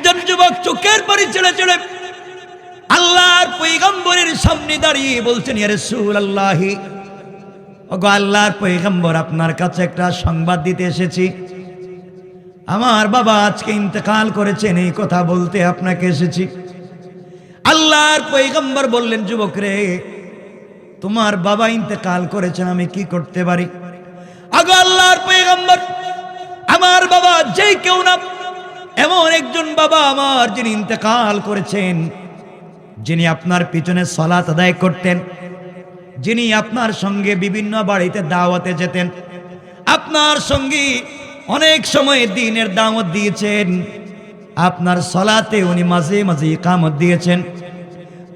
একজন যুবক চোখের পানি ছেড়ে ছেড়ে আল্লাহর পয়গম্বরের সামনে দাঁড়িয়ে বলছেন, ইয়া রাসূলুল্লাহ, ওগো আল্লাহর পয়গম্বর, আপনার কাছে একটা সংবাদ দিতে এসেছি। আমার বাবা আজকে ইন্তেকাল করেছেন, এই কথা বলতে আপনাকে এসেছি। আল্লাহর পয়গম্বর বললেন, যুবক রে, তোমার বাবা ইন্তেকাল করেছেন, আমি কি করতে পারি? আগো আল্লাহর পয়গম্বর, আমার বাবা যে কেউ না, এমন একজন বাবা আমার যিনি ইন্তেকাল করেছেন, যিনি আপনার পিছনে সালাত আদায় করতেন, যিনি আপনার সঙ্গে বিভিন্ন বাড়িতে দাওয়াতে যেতেন, আপনার সঙ্গে অনেক সময় দ্বীনের দাওয়াত দিয়েছেন, আপনার সালাতে উনি মাঝে মাঝে ইকামত দিয়েছেন।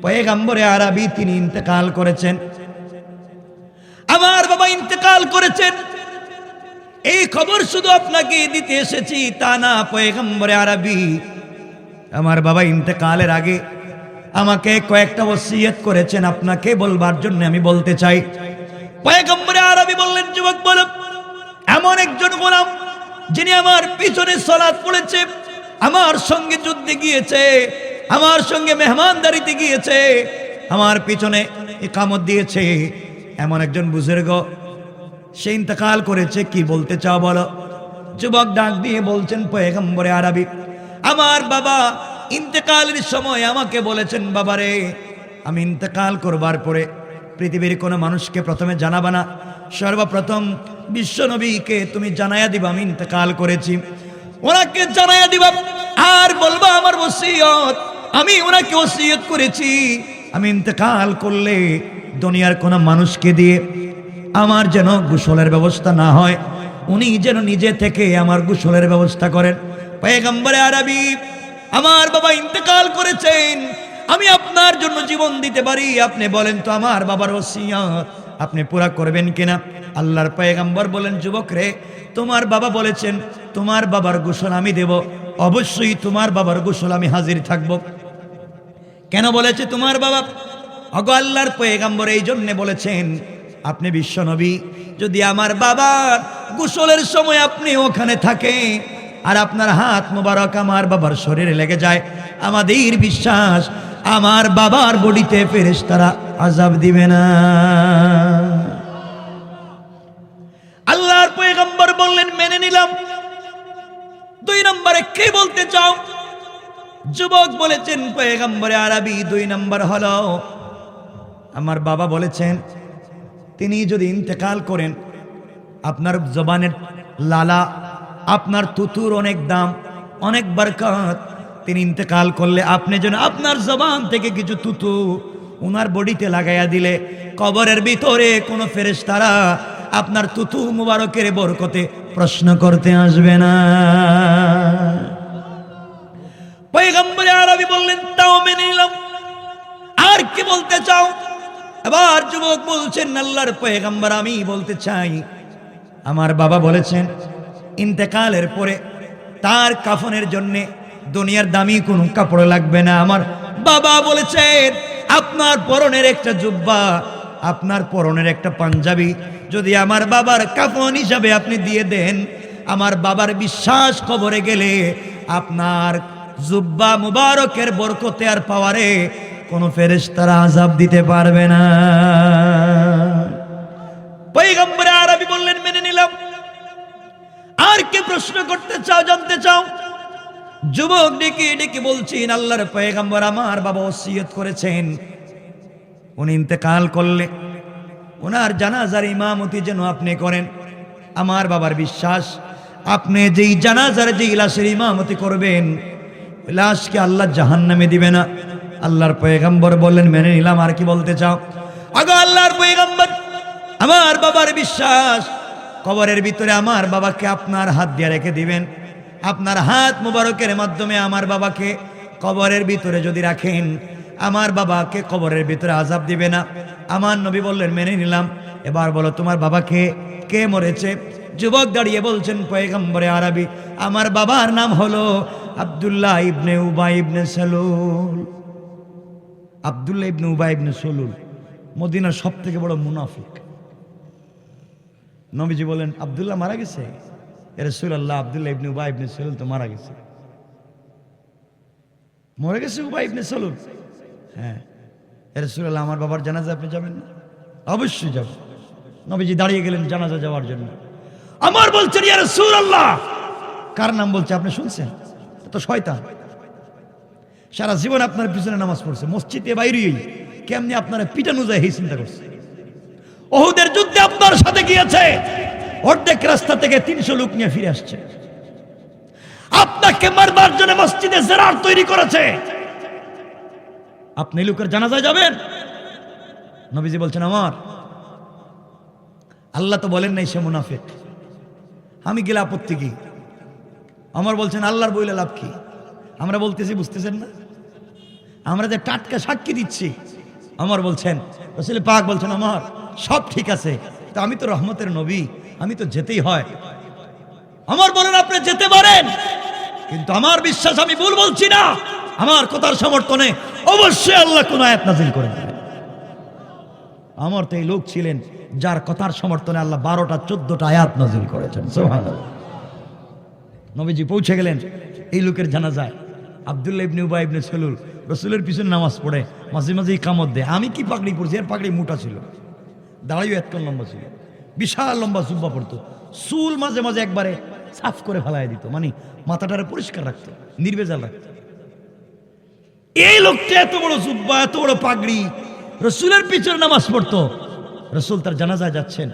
পয়গম্বরে আরবি তিনি ইন্তেকাল করেছেন। আমার বাবা ইন্তেকাল করেছেন, এই খবর শুধু আপনাকে দিতে এসেছি তা না। পয়গম্বরে আরবি আমার বাবা ইন্তেকালের আগে আমাকে কয়েকটা ওসিয়ত করেছেন, আপনাকে বলবার জন্য আমি বলতে চাই। পয়গম্বরে আরবি বললেন, যুবক বলো, এমন একজন গোলাম যিনি আমার পিছনে সালাত পড়েছে, আমার সঙ্গে যুদ্ধে গিয়েছে, আমার সঙ্গে মেহমানদারিতে গিয়েছে, আমার পিছনে ইকামত দিয়েছে, এমন একজন বুজুর্গ, সে ইন্তেকাল করেছে, কি বলতে চাও বলো? যুবক ডাক দিয়ে বলছেন, পয়গম্বরে আরবি, আমার বাবা ইন্তেকালের সময় আমাকে বলেছেন, বাবারে, আমি ইন্তেকাল করবার পরে পৃথিবীর কোনো মানুষকে প্রথমে জানাবা না, সর্বপ্রথম বিশ্ব নবীকে তুমি জানাইয়া দিবা আমি ইন্তেকাল করেছি। ওনাকে জানাইয়া দিবা আর বলবা আমার ওসিয়ত, আমি ওনাকে ওসিয়ত করেছি, আমি ইন্তেকাল করলে দুনিয়ার কোনো মানুষকে দিয়ে আমার যেন গোসলের ব্যবস্থা না হয়, উনি যেন নিজে থেকে আমার গোসলের ব্যবস্থা করেন। পয়গম্বরে আরবি, আমার বাবা ইন্তেকাল করেছেন, আমি আপনার জন্য জীবন দিতে পারি, আপনি বলেন তো আমার বাবার ওসিয়ত আপনি পুরা করবেন কিনা? আল্লাহর পয়গম্বর বলেন, যুবক রে, তোমার বাবা বলেছেন তোমার বাবার গোসল আমি দেব, অবশ্যই তোমার বাবার গোসল আমি হাজির থাকব। কেন বলেছে তোমার বাবা? ওগো আল্লাহর পয়গম্বর এই জন্য বলেছেন, আপনি বিশ্ব নবী, যদি আমার বাবার গোসলের সময় আপনি ওখানে থাকেন আর আপনার হাত মোবারক আমার বাবার শরীরে লেগে যায়, আমাদের বিশ্বাস আমার বাবার বডিতে ফেরেশতারা আযাব দিবে না। আল্লাহর পয়গম্বর বললেন, মেনে নিলাম। 2 নম্বরে কি বলতে চাও? যুবক বলেছেন, পয়গম্বরে আরবি 2 নম্বর হলো, আমার বাবা বলেছেন তিনি যদি ইন্তেকাল করেন, আপনার জবানের লালা, আপনার তুতুর অনেক দাম, অনেক বরকত, তিনি ইন্তেকাল করলে আপনি যেন আপনার জবান থেকে কিছু তুতু ওনার বডিতে লাগাইয়া দিলে কবরের ভিতরে কোনো ফেরেশতারা আপনার তুতু মুবারকের বরকতে প্রশ্ন করতে আসবে না। পয়গম্বরে আরবি বললেন, তাও মেনে নিলাম। আর কি বলতে চাও? এবার যুবক বলছেন, আল্লাহর পয়গম্বর, আমি বলতে চাই, আমার বাবা বলেছেন ইন্তেকালের পরে তার কাফনের জন্য দুনিয়ার দামি কোনো কাপড় লাগবে না। আমার বাবা বলেছেন, আপনার পরনের একটা জুব্বা, আপনার পরনের একটা পাঞ্জাবি যদি আমার বাবার কাফন হিসাবে আপনি দিয়ে দেন, আমার বাবার বিশ্বাস কবরে গেলে আপনার জুব্বা মুবারকের বরকতে আর পাওয়ারে কোনো ফেরেশতারা আযাব দিতে পারবে না। পয়গম্বর আরবি বললেন, মেনে নিলাম। আর কি প্রশ্ন করতে চাও, জানতে চাও? যুবক ডেকে ডেকে বলছেন, আল্লাহর পয়গম্বর, আমার বাবা ওসিয়ত করেছেন উনি ইন্তেকাল করলে ওনার জানাজার ইমামতি যেন আপনি করেন। আমার বাবার বিশ্বাস, আপনি যেই জানাজার যেই লাশের ইমামতি করবেন, ওই লাশকে আল্লাহ জাহান্নামে দিবে না। আল্লাহর পয়গম্বর বললেন, মেনে নিলাম। আর কি বলতে চাও? আগো আল্লাহর পয়গম্বর, আমার বাবার বিশ্বাস, কবরের ভিতরে আমার বাবাকে আপনার হাত দিয়ে রেখে দিবেন, আপনার হাত মুবারকের মাধ্যমে আমার বাবাকে কবরের ভিতরে যদি রাখেন, আমার বাবাকে কবরের ভিতরে আযাব দিবে না। আমার নবী বললেন, মেনে নিলাম। এবার বলো, তোমার বাবাকে কে মরেছে? যুবক দাঁড়িয়ে বলছেন, পয়গম্বরে আরবি, আমার বাবার নাম হলো আব্দুল্লাহ ইবনে উবাই ইবনে সালুল। আব্দুল্লাহ ইবনে উবাই ইবনে সালুল মদিনার সব থেকে বড় মুনাফিক। নবীজি বলেন, আব্দুল্লাহ মারা গেছে? রাসূলুল্লাহ, আব্দুল্লাহ ইবনে উবাই ইবনে সালুল তো মারা গেছে। মরে গেছে উবাই ইবনে সালুল। হ্যাঁ, ইয়া রাসূলুল্লাহ, আমার বাবার জানাজা আপনি যাবেন না? অবশ্যই যাব। নবীজি দাঁড়িয়ে গেলেন জানাজা যাওয়ার জন্য। আমার বলছেন, ইয়া রাসূলুল্লাহ, কার নাম বলছে আপনি শুনছেন? তো শয়তান, সারা জীবন আপনার পিছনে নামাজ পড়ছে, মসজিদে বাইরেই কেমনি আপনারা পিটানো যায় এই চিন্তা করছে। ওহুদের যুদ্ধে আপনার সাথে গিয়েছে, অর্ধেক রাস্তা থেকে 300 লোক নিয়ে ফিরে আসছে, আপনাকে মারবার জন্য মসজিদে জেরার তৈরি করেছে, আপনি লোকের জানাজায় যাবেন? নবীজি বলছেন, আমার আল্লাহ তো বলেন নাই সে মুনাফিক, আমি গেলে আপত্তি কি? আমার বলছেন আল্লাহর বইলে লাভ কি? আমরা বলতেছি বুঝতেছেন না? আমরা যে টাটকা সাক্ষী দিচ্ছি। আমার বলছেন, রাসূল পাক বলছেন, আমার সব ঠিক আছে, তো আমি তো রহমতের নবী, আমি তো যেতেই হয়। আমার বলেন আপনি যেতে পারেন, কিন্তু আমার বিশ্বাস আমি ভুল বলছি না, আমার কথার সমর্থনে অবশ্যই আল্লাহ কোন আয়াত নাযিল করেন। আমার তো এই লোক ছিলেন যার কথার সমর্থনে আল্লাহ 12টা 14টা আয়াত নাযিল করেছেন। সুবহানাল্লাহ। নবীজি পৌঁছে গেলেন এই লোকের জানাজায়। আব্দুল্লাহ ইবনে উবাই ইবনে সালুল রাসূলের পিছনে নামাজ পড়ে, মাঝে মাঝে ইকামত দেয়। আমি কি পাগড়ি পরছি, এর পাগড়ি মোটা ছিল, দাঁড়িয়ে এতক্ষণ লম্বা ছিল, বিশাল লম্বা জুব্বা পড়তো, চুল মাঝে মাঝে একবারে সাফ করে ফেলায় দিত, মানে মাথাটারে পরিষ্কার রাখতো, নির্ভেজাল রাখতো। এই লোকটা এত বড় জুব্বা, এত বড় পাগড়ি, রাসূলের পিছনে নামাজ পড়তো। রাসূল তার জানাজায় যাচ্ছেন,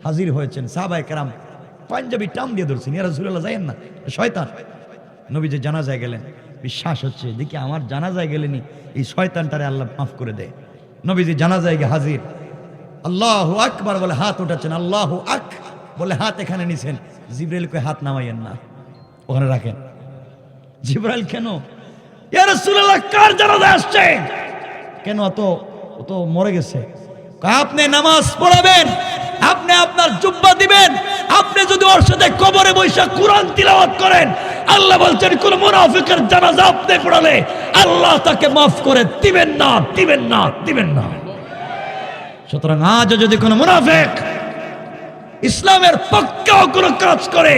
হাজির হয়েছেন, সাহাবায়ে কেরাম পাঞ্জাবি টান দিয়ে ধরছেন, ইয়া রাসূলুল্লাহ যায়েন না, শয়তান। নবীজি জানাজায় গেলেন, বিশ্বাস হচ্ছে দেখি আমার জানাজায় গেলেনি এই শয়তানটারে আল্লাহ মাফ করে দেয়। নবীজি জানাজায় গিয়ে হাজির, আল্লাহু আকবার বলে হাত উঠাচ্ছেন, আল্লাহু আক বলে হাত এখানে নিছেন। জিবরাইলকে হাত নামাইয়েন না, ওখানে রাখেন। জিবরাইল কেন? ইয়া রাসূলুল্লাহ, কার জানাজায় আসছেন? কেন? ও তো মরে গেছে। আপনি নামাজ পড়াবেন, আপনি আপনার জুব্বা দিবেন, আপনি যদি ওর সাথে কবরে বসে কোরআন তিলাওয়াত করেন, আল্লাহ বলছেন কোন মুনাফিকের জানাজা আপনি পড়ালে আল্লাহ তাকে মাফ করে দিবেন না, দিবেন না, দিবেন না। সুতরাং আজ যদি কোনো মুনাফিক ইসলামের পক্ষেও কোনো কাজ করে,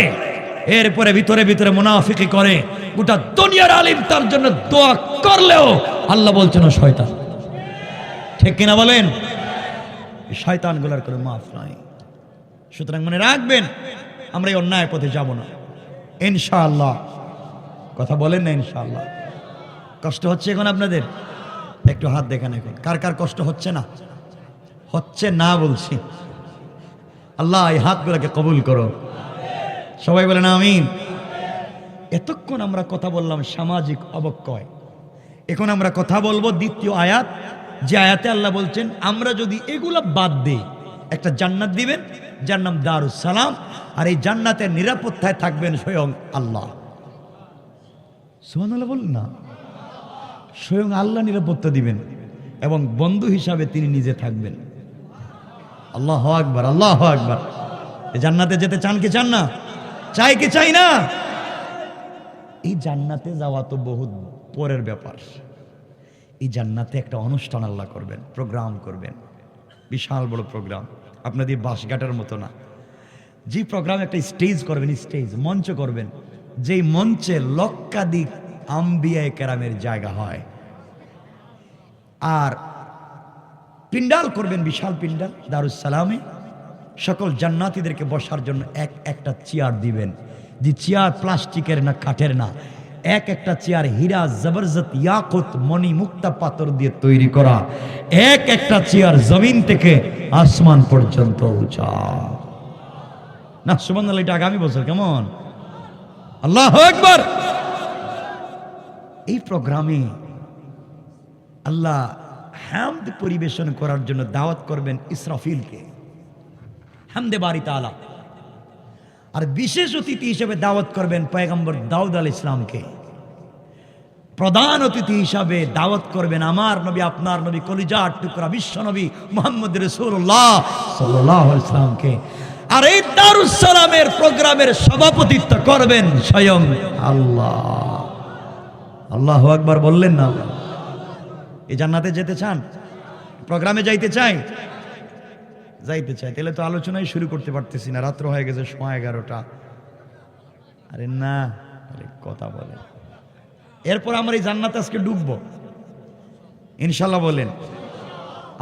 এরপরে ভিতরে ভিতরে মুনাফিকি করে, গোটা দুনিয়ার আলিম তার জন্য দোয়া করলেও আল্লাহ বলছেন ও শয়তান। ঠিক কিনা বলেন? শয়তানগুলোর কোনো মাফ নাই। সুতরাং মনে রাখবেন, আমরা এই অন্যায় পথে যাব না ইনশাআল্লাহ। কথা বলেন না ইনশাআল্লাহ? কষ্ট হচ্ছে এখন আপনাদের? একটু হাত দেখান এখন, কার কার কষ্ট হচ্ছে না? হচ্ছে না বলছি। আল্লাহ এই হাতগুলোকে কবুল করো, সবাই বলেন আমিন। এতক্ষণ আমরা কথা বললাম সামাজিক অবক্ষয়, এখন আমরা কথা বলবো দ্বিতীয় আয়াত, যে আয়াতে আল্লাহ বলছেন আমরা যদি এগুলা বাদ দিই একটা জান্নাত দিবেন, যার নাম দারুস সালাম, আর এই জান্নাতের নিরাপত্তায় থাকবেন স্বয়ং আল্লাহ। সুবহানাল্লাহ বলুন না। স্বয়ং আল্লাহ নিরাপত্তা দিবেন এবং বন্ধু হিসাবে তিনি নিজে থাকবেন। আল্লাহু আকবার, আল্লাহু আকবার। এই জান্নাতে যেতে চান কি চান না? চাই কি চাই না? এই জান্নাতে যাওয়া তো বহুত পরের ব্যাপার। এই জান্নাতে একটা অনুষ্ঠান আল্লাহ করবেন, প্রোগ্রাম করবেন, বিশাল বড় প্রোগ্রাম, আপনাদের বাসঘাটের মতো না। যে প্রোগ্রাম একটা স্টেজ করবেন, স্টেজ মঞ্চ করবেন, যেই মঞ্চে লক্ষাধিক আম্বিয়ায়ে কেরামের জায়গা হয়। আর পিন্ডাল করবেন, বিশাল পিন্ডাল দারুস সালামে, সকল জান্নাতীদেরকে বসার জন্য একটা চেয়ার দিবেন, যে চেয়ার প্লাস্টিকের না কাঠের না, একটা চেয়ার হীরা জবরদস্ত ইয়াকুত মণি মুক্তা পাথর দিয়ে তৈরি করা, একটা চেয়ার জমিন থেকে আসমান পর্যন্ত উঁচা। না সুবহানাল্লাহ, এটা আগামী বছর কেমন? আল্লাহু আকবার। এই প্রোগ্রামে আল্লাহ হামদ পরিবেশন করার জন্য দাওয়াত করবেন ইসরাফিলকে, হামদে বারি তাআলা। আর বিশেষ অতিথি হিসেবে দাওয়াত করবেন পয়গম্বর দাউদ আলাইহিস সালামকে। প্রধান অতিথি হিসাবে দাওয়াত করবেন আমার নবী, আপনার নবী, কলিজার টুকরা বিশ্ব নবী মুহাম্মদ রাসূলুল্লাহ সাল্লাল্লাহু আলাইহি ওয়াসাল্লামকে। আর এই দারুস সালামের প্রোগ্রামের সভাপতিত্ব করবেন স্বয়ং আল্লাহ। আল্লাহু আকবার বললেন না? এই জান্নাতে যেতে চান? প্রোগ্রামে যাইতে চাই? যাইতে চাই, তাহলে তো আলোচনাই শুরু করতে পারতেছি না, রাত্র হয়ে গেছে 11:15। আরে না, কথা বলে এরপর আমরা এই জান্নাতে আজকে ডুববো ইনশাল্লাহ। বলেন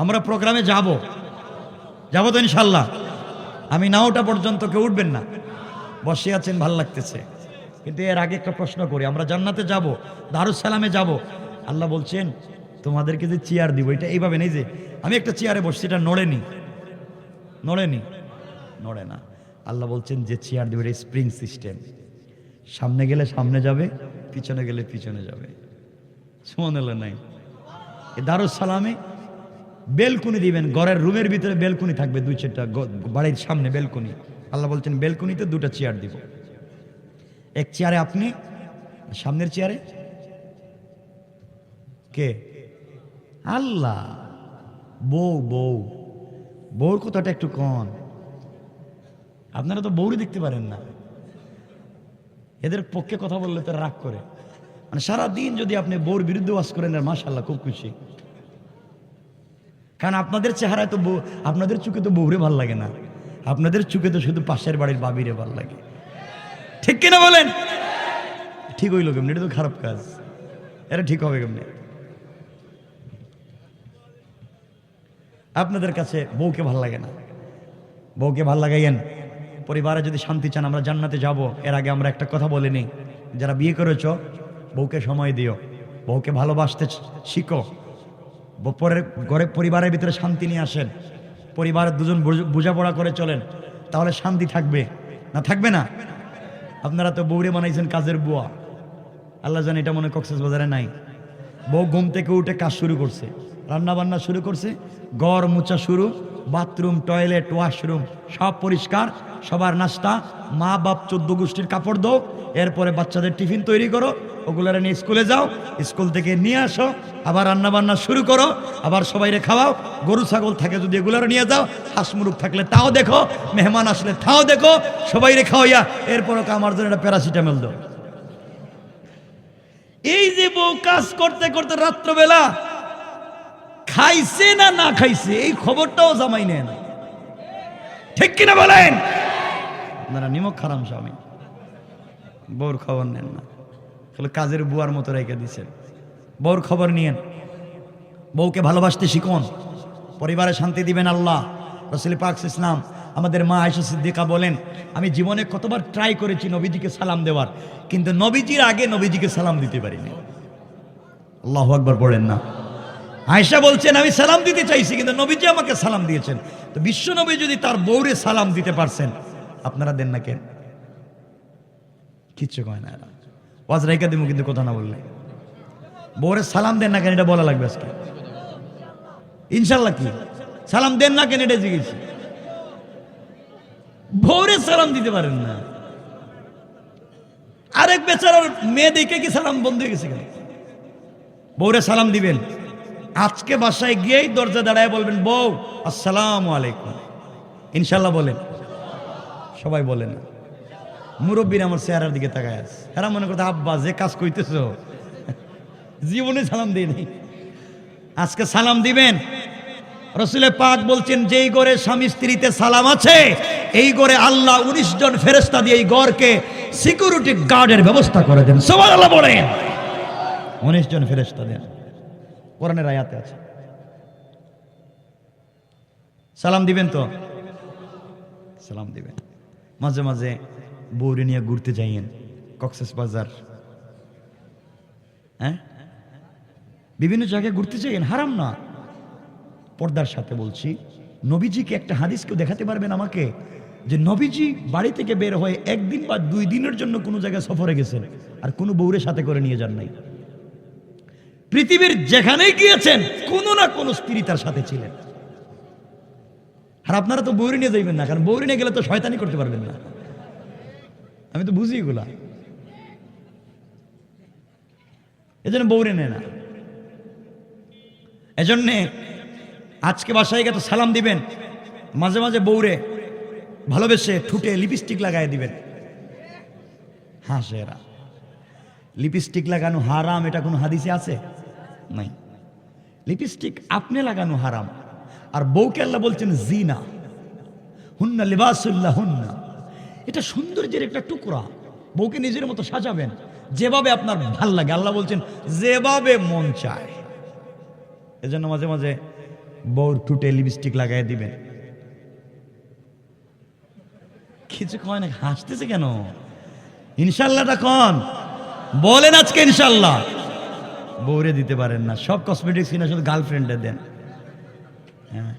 আমরা প্রোগ্রামে যাব তো ইনশাল্লাহ। আমি না ওঠা পর্যন্ত কেউ উঠবেন না, বসে আছেন ভাল লাগতেছে। কিন্তু এর আগে একটা প্রশ্ন করি, আমরা জান্নাতে যাব, দারুস সালামে যাব, আল্লাহ বলছেন তোমাদেরকে যে চেয়ার দিব, এটা এইভাবে নেই যে আমি একটা চেয়ারে বসছি এটা নড়ে না। আল্লাহ বলছেন যে চেয়ার দিব এটা স্প্রিং সিস্টেম, সামনে গেলে সামনে যাবে, পিছনে গেলে পিছনে যাবে। সুবহানাল্লাহ। নাই এই দারুস সালামে বেলকুনি দিবেন, ঘরের রুমের ভিতরে বেলকুনি থাকবে, 2-4টা বাড়ির সামনে বেলকুনি। আল্লাহ বলছেন বেলকুনিতে 2টা চেয়ার দিব, এক চেয়ারে আপনি, সামনের চেয়ারে কে? আল্লাহ। বউর কথাটা একটু কন, আপনারা তো বউরে দেখতে পারেন না, এদের পক্ষে কথা বললে তো রাগ করে। মানে সারাদিন যদি আপনি বউর বিরুদ্ধে ওয়াজ করেন, মাশাআল্লাহ খুব খুশি। কারণ আপনাদের চেহারায় তো আপনাদের চোখে তো বউরে ভাল লাগে না, আপনাদের চোখে তো শুধু পাশের বাড়ির বাবিরে ভাল লাগে। ঠিক কিনা বলেন? ঠিক হইল কেমনি? এটা তো খারাপ কাজ, এটা ঠিক হবে কেমনি? আপনাদের কাছে বউকে ভাল লাগে না, বউকে ভাল লাগাইয়েন। পরিবারে যদি শান্তি চান, আমরা জান্নাতে যাব। এর আগে আমরা একটা কথা বলে নিই, যারা বিয়ে করেছ বউকে সময় দিও, বউকে ভালোবাসতে শিখো। পরের ঘরে পরিবারের ভিতরে শান্তি নিয়ে আসেন, পরিবারের দুজন বোঝাপড়া করে চলেন, তাহলে শান্তি থাকবে না? থাকবে না? আপনারা তো বউরে বানাইছেন কাজের বুয়া, আল্লাহ জানে এটা মনে কক্সবাজারে নাই। বউ ঘুম থেকে উঠে কাজ শুরু করছে, রান্না বান্না শুরু করছে, ঘর মুছা শুরু, বাথরুম, টয়লেট, ওয়াশরুম সব পরিষ্কার, সবার নাস্তা, মা বাপ 14 গোষ্ঠীর কাপড় দাও, এরপরে বাচ্চাদের টিফিন তৈরি করো, ওগুলারে নিয়ে স্কুলে যাও, স্কুল থেকে নিয়ে আসো, আবার রান্না বান্না শুরু করো, আবার সবাইরে খাওয়াও। গরু ছাগল থাকে যদি এগুলারে নিয়ে যাও, হাঁস মুরগ থাকলে তাও দেখো, মেহমান আসলে তাও দেখো, সবাইরে খাওয়াইয়া এরপরে আমার জন্য একটা প্যারাসিটামল দাও। এই যে বউ কাজ করতে করতে রাত্রবেলা খাইছে না খাইছে এই খবরটাও জামাই নেন। ঠিক কিনা বলেন? আপনারা নিমক খারাম স্বামী, বউর খবর নেন না, কাজের বুয়ার মতো রেখে দিচ্ছেন। বউর খবর নিয়েন, বউকে ভালোবাসতে শিখুন, পরিবারে শান্তি দিবেন আল্লাহ। রাসূল পাক ইসলাম আমাদের মা আয়েশা সিদ্দিকা বলেন, আমি জীবনে কতবার ট্রাই করেছি নবীজিকে সালাম দেওয়ার, কিন্তু নবীজির আগে নবীজিকে সালাম দিতে পারিনি। আল্লাহু আকবার বলেন না? আয়েশা বলছেন আমি সালাম দিতে চাইছি, কিন্তু নবীজি আমাকে সালাম দিয়েছেন। তো বিশ্ব নবী যদি তার বউরে সালাম দিতে পারছেন, আপনারা দেন না কেন? কিচ্ছু কয় না, ওয়াজ রাইকা দিমু কিন্তু কথা না বললে। বউরে সালাম দেন না কেন এটা বলা লাগবে আজকে ইনশাল্লাহ। কি সালাম দেন না কেন এটা জিজ্ঞেস? বউরে সালাম দিতে পারেন না, আরেক বেচারার মেয়ে দেখে কি সালাম বন্ধ হয়ে গেছে কেন? বউরে সালাম দিবেন, আজকে বাসায় গিয়েই দরজা দাঁড়ায় বলবেন বউ আসসালামু আলাইকুম, ইনশাল্লাহ বলেন। সবাই বলেন না, মুরব্বীর আমার চেহারার দিকে তাকায় আছে, এরা মনে করতে আব্বা যে কাজ কইতেছ জীবনে সালাম দিই নাই, আজকে সালাম দিবেন। রাসূল পাক বলছেন যেই ঘরে স্বামী স্ত্রীতে সালাম আছে, এই ঘরে আল্লাহ 19 জন ফেরেশতা দিয়ে এই ঘরকে সিকিউরিটি গার্ডের ব্যবস্থা করে দেন। সুবহানাল্লাহ বলেন। 19 জন ফেরেশতা দেন, কোরআনের আয়াতে আছে। সালাম দিবেন তো? সালাম দিবেন। মাঝে মাঝে বউরে নিয়ে ঘুরতে যাইয়েন কক্সবাজার, হ্যাঁ বিভিন্ন জায়গায় ঘুরতে যাইয়েন, হারাম না। পর্দার সাথে বলছি, নবীজিকে একটা হাদিস কেউ দেখাতে পারবেন আমাকে যে নবীজি বাড়ি থেকে বের হয়ে 1 দিন বা 2 দিনের জন্য কোনো জায়গায় সফরে গেছেন আর কোনো বউরে সাথে করে নিয়ে যান নাই? পৃথিবীর যেখানেই গিয়েছেন কোনো না কোনো স্ত্রী তার সাথে ছিলেন। আর আপনারা তো বউরে নিয়ে যাইবেন না, কারণ বউরে নিয়ে গেলে তো শয়তানি করতে পারবেন না। আমি তো বুঝি এগুলা, এজন্য বউরে নেয় না। এজন্যে আজকে বাসায় গিয়ে তো সালাম দিবেন, মাঝে মাঝে বউরে ভালোবেসে ঠুটে লিপস্টিক লাগাই দিবেন। হাসেরা লিপস্টিক লাগানো হারাম, এটা কোনো হাদিসে আছে? নাই। লিপস্টিক আপনি লাগানো হারাম, আর বউকে আল্লাহ বলছেন জিনা, হুন্না লিবাসুল্লাহ হুন্না, এটা সৌন্দর্যের একটা টুকরা। বউকে নিজের মতো সাজাবেন, যেভাবে আপনার ভাল লাগে। আল্লাহ বলছেন যেভাবে মন চায়। এজন্য মাঝে মাঝে বউর ঠুটে লিপস্টিক লাগাই দিবেন। কিছু কয় না, হাসতেছে কেন? ইনশাল্লাহটা কন বলেন আজকে ইনশাল্লাহ। বউরে দিতে পারেন না, সব কসমেটিক্স কিনা শুধু গার্লফ্রেন্ডে দেন। হ্যাঁ,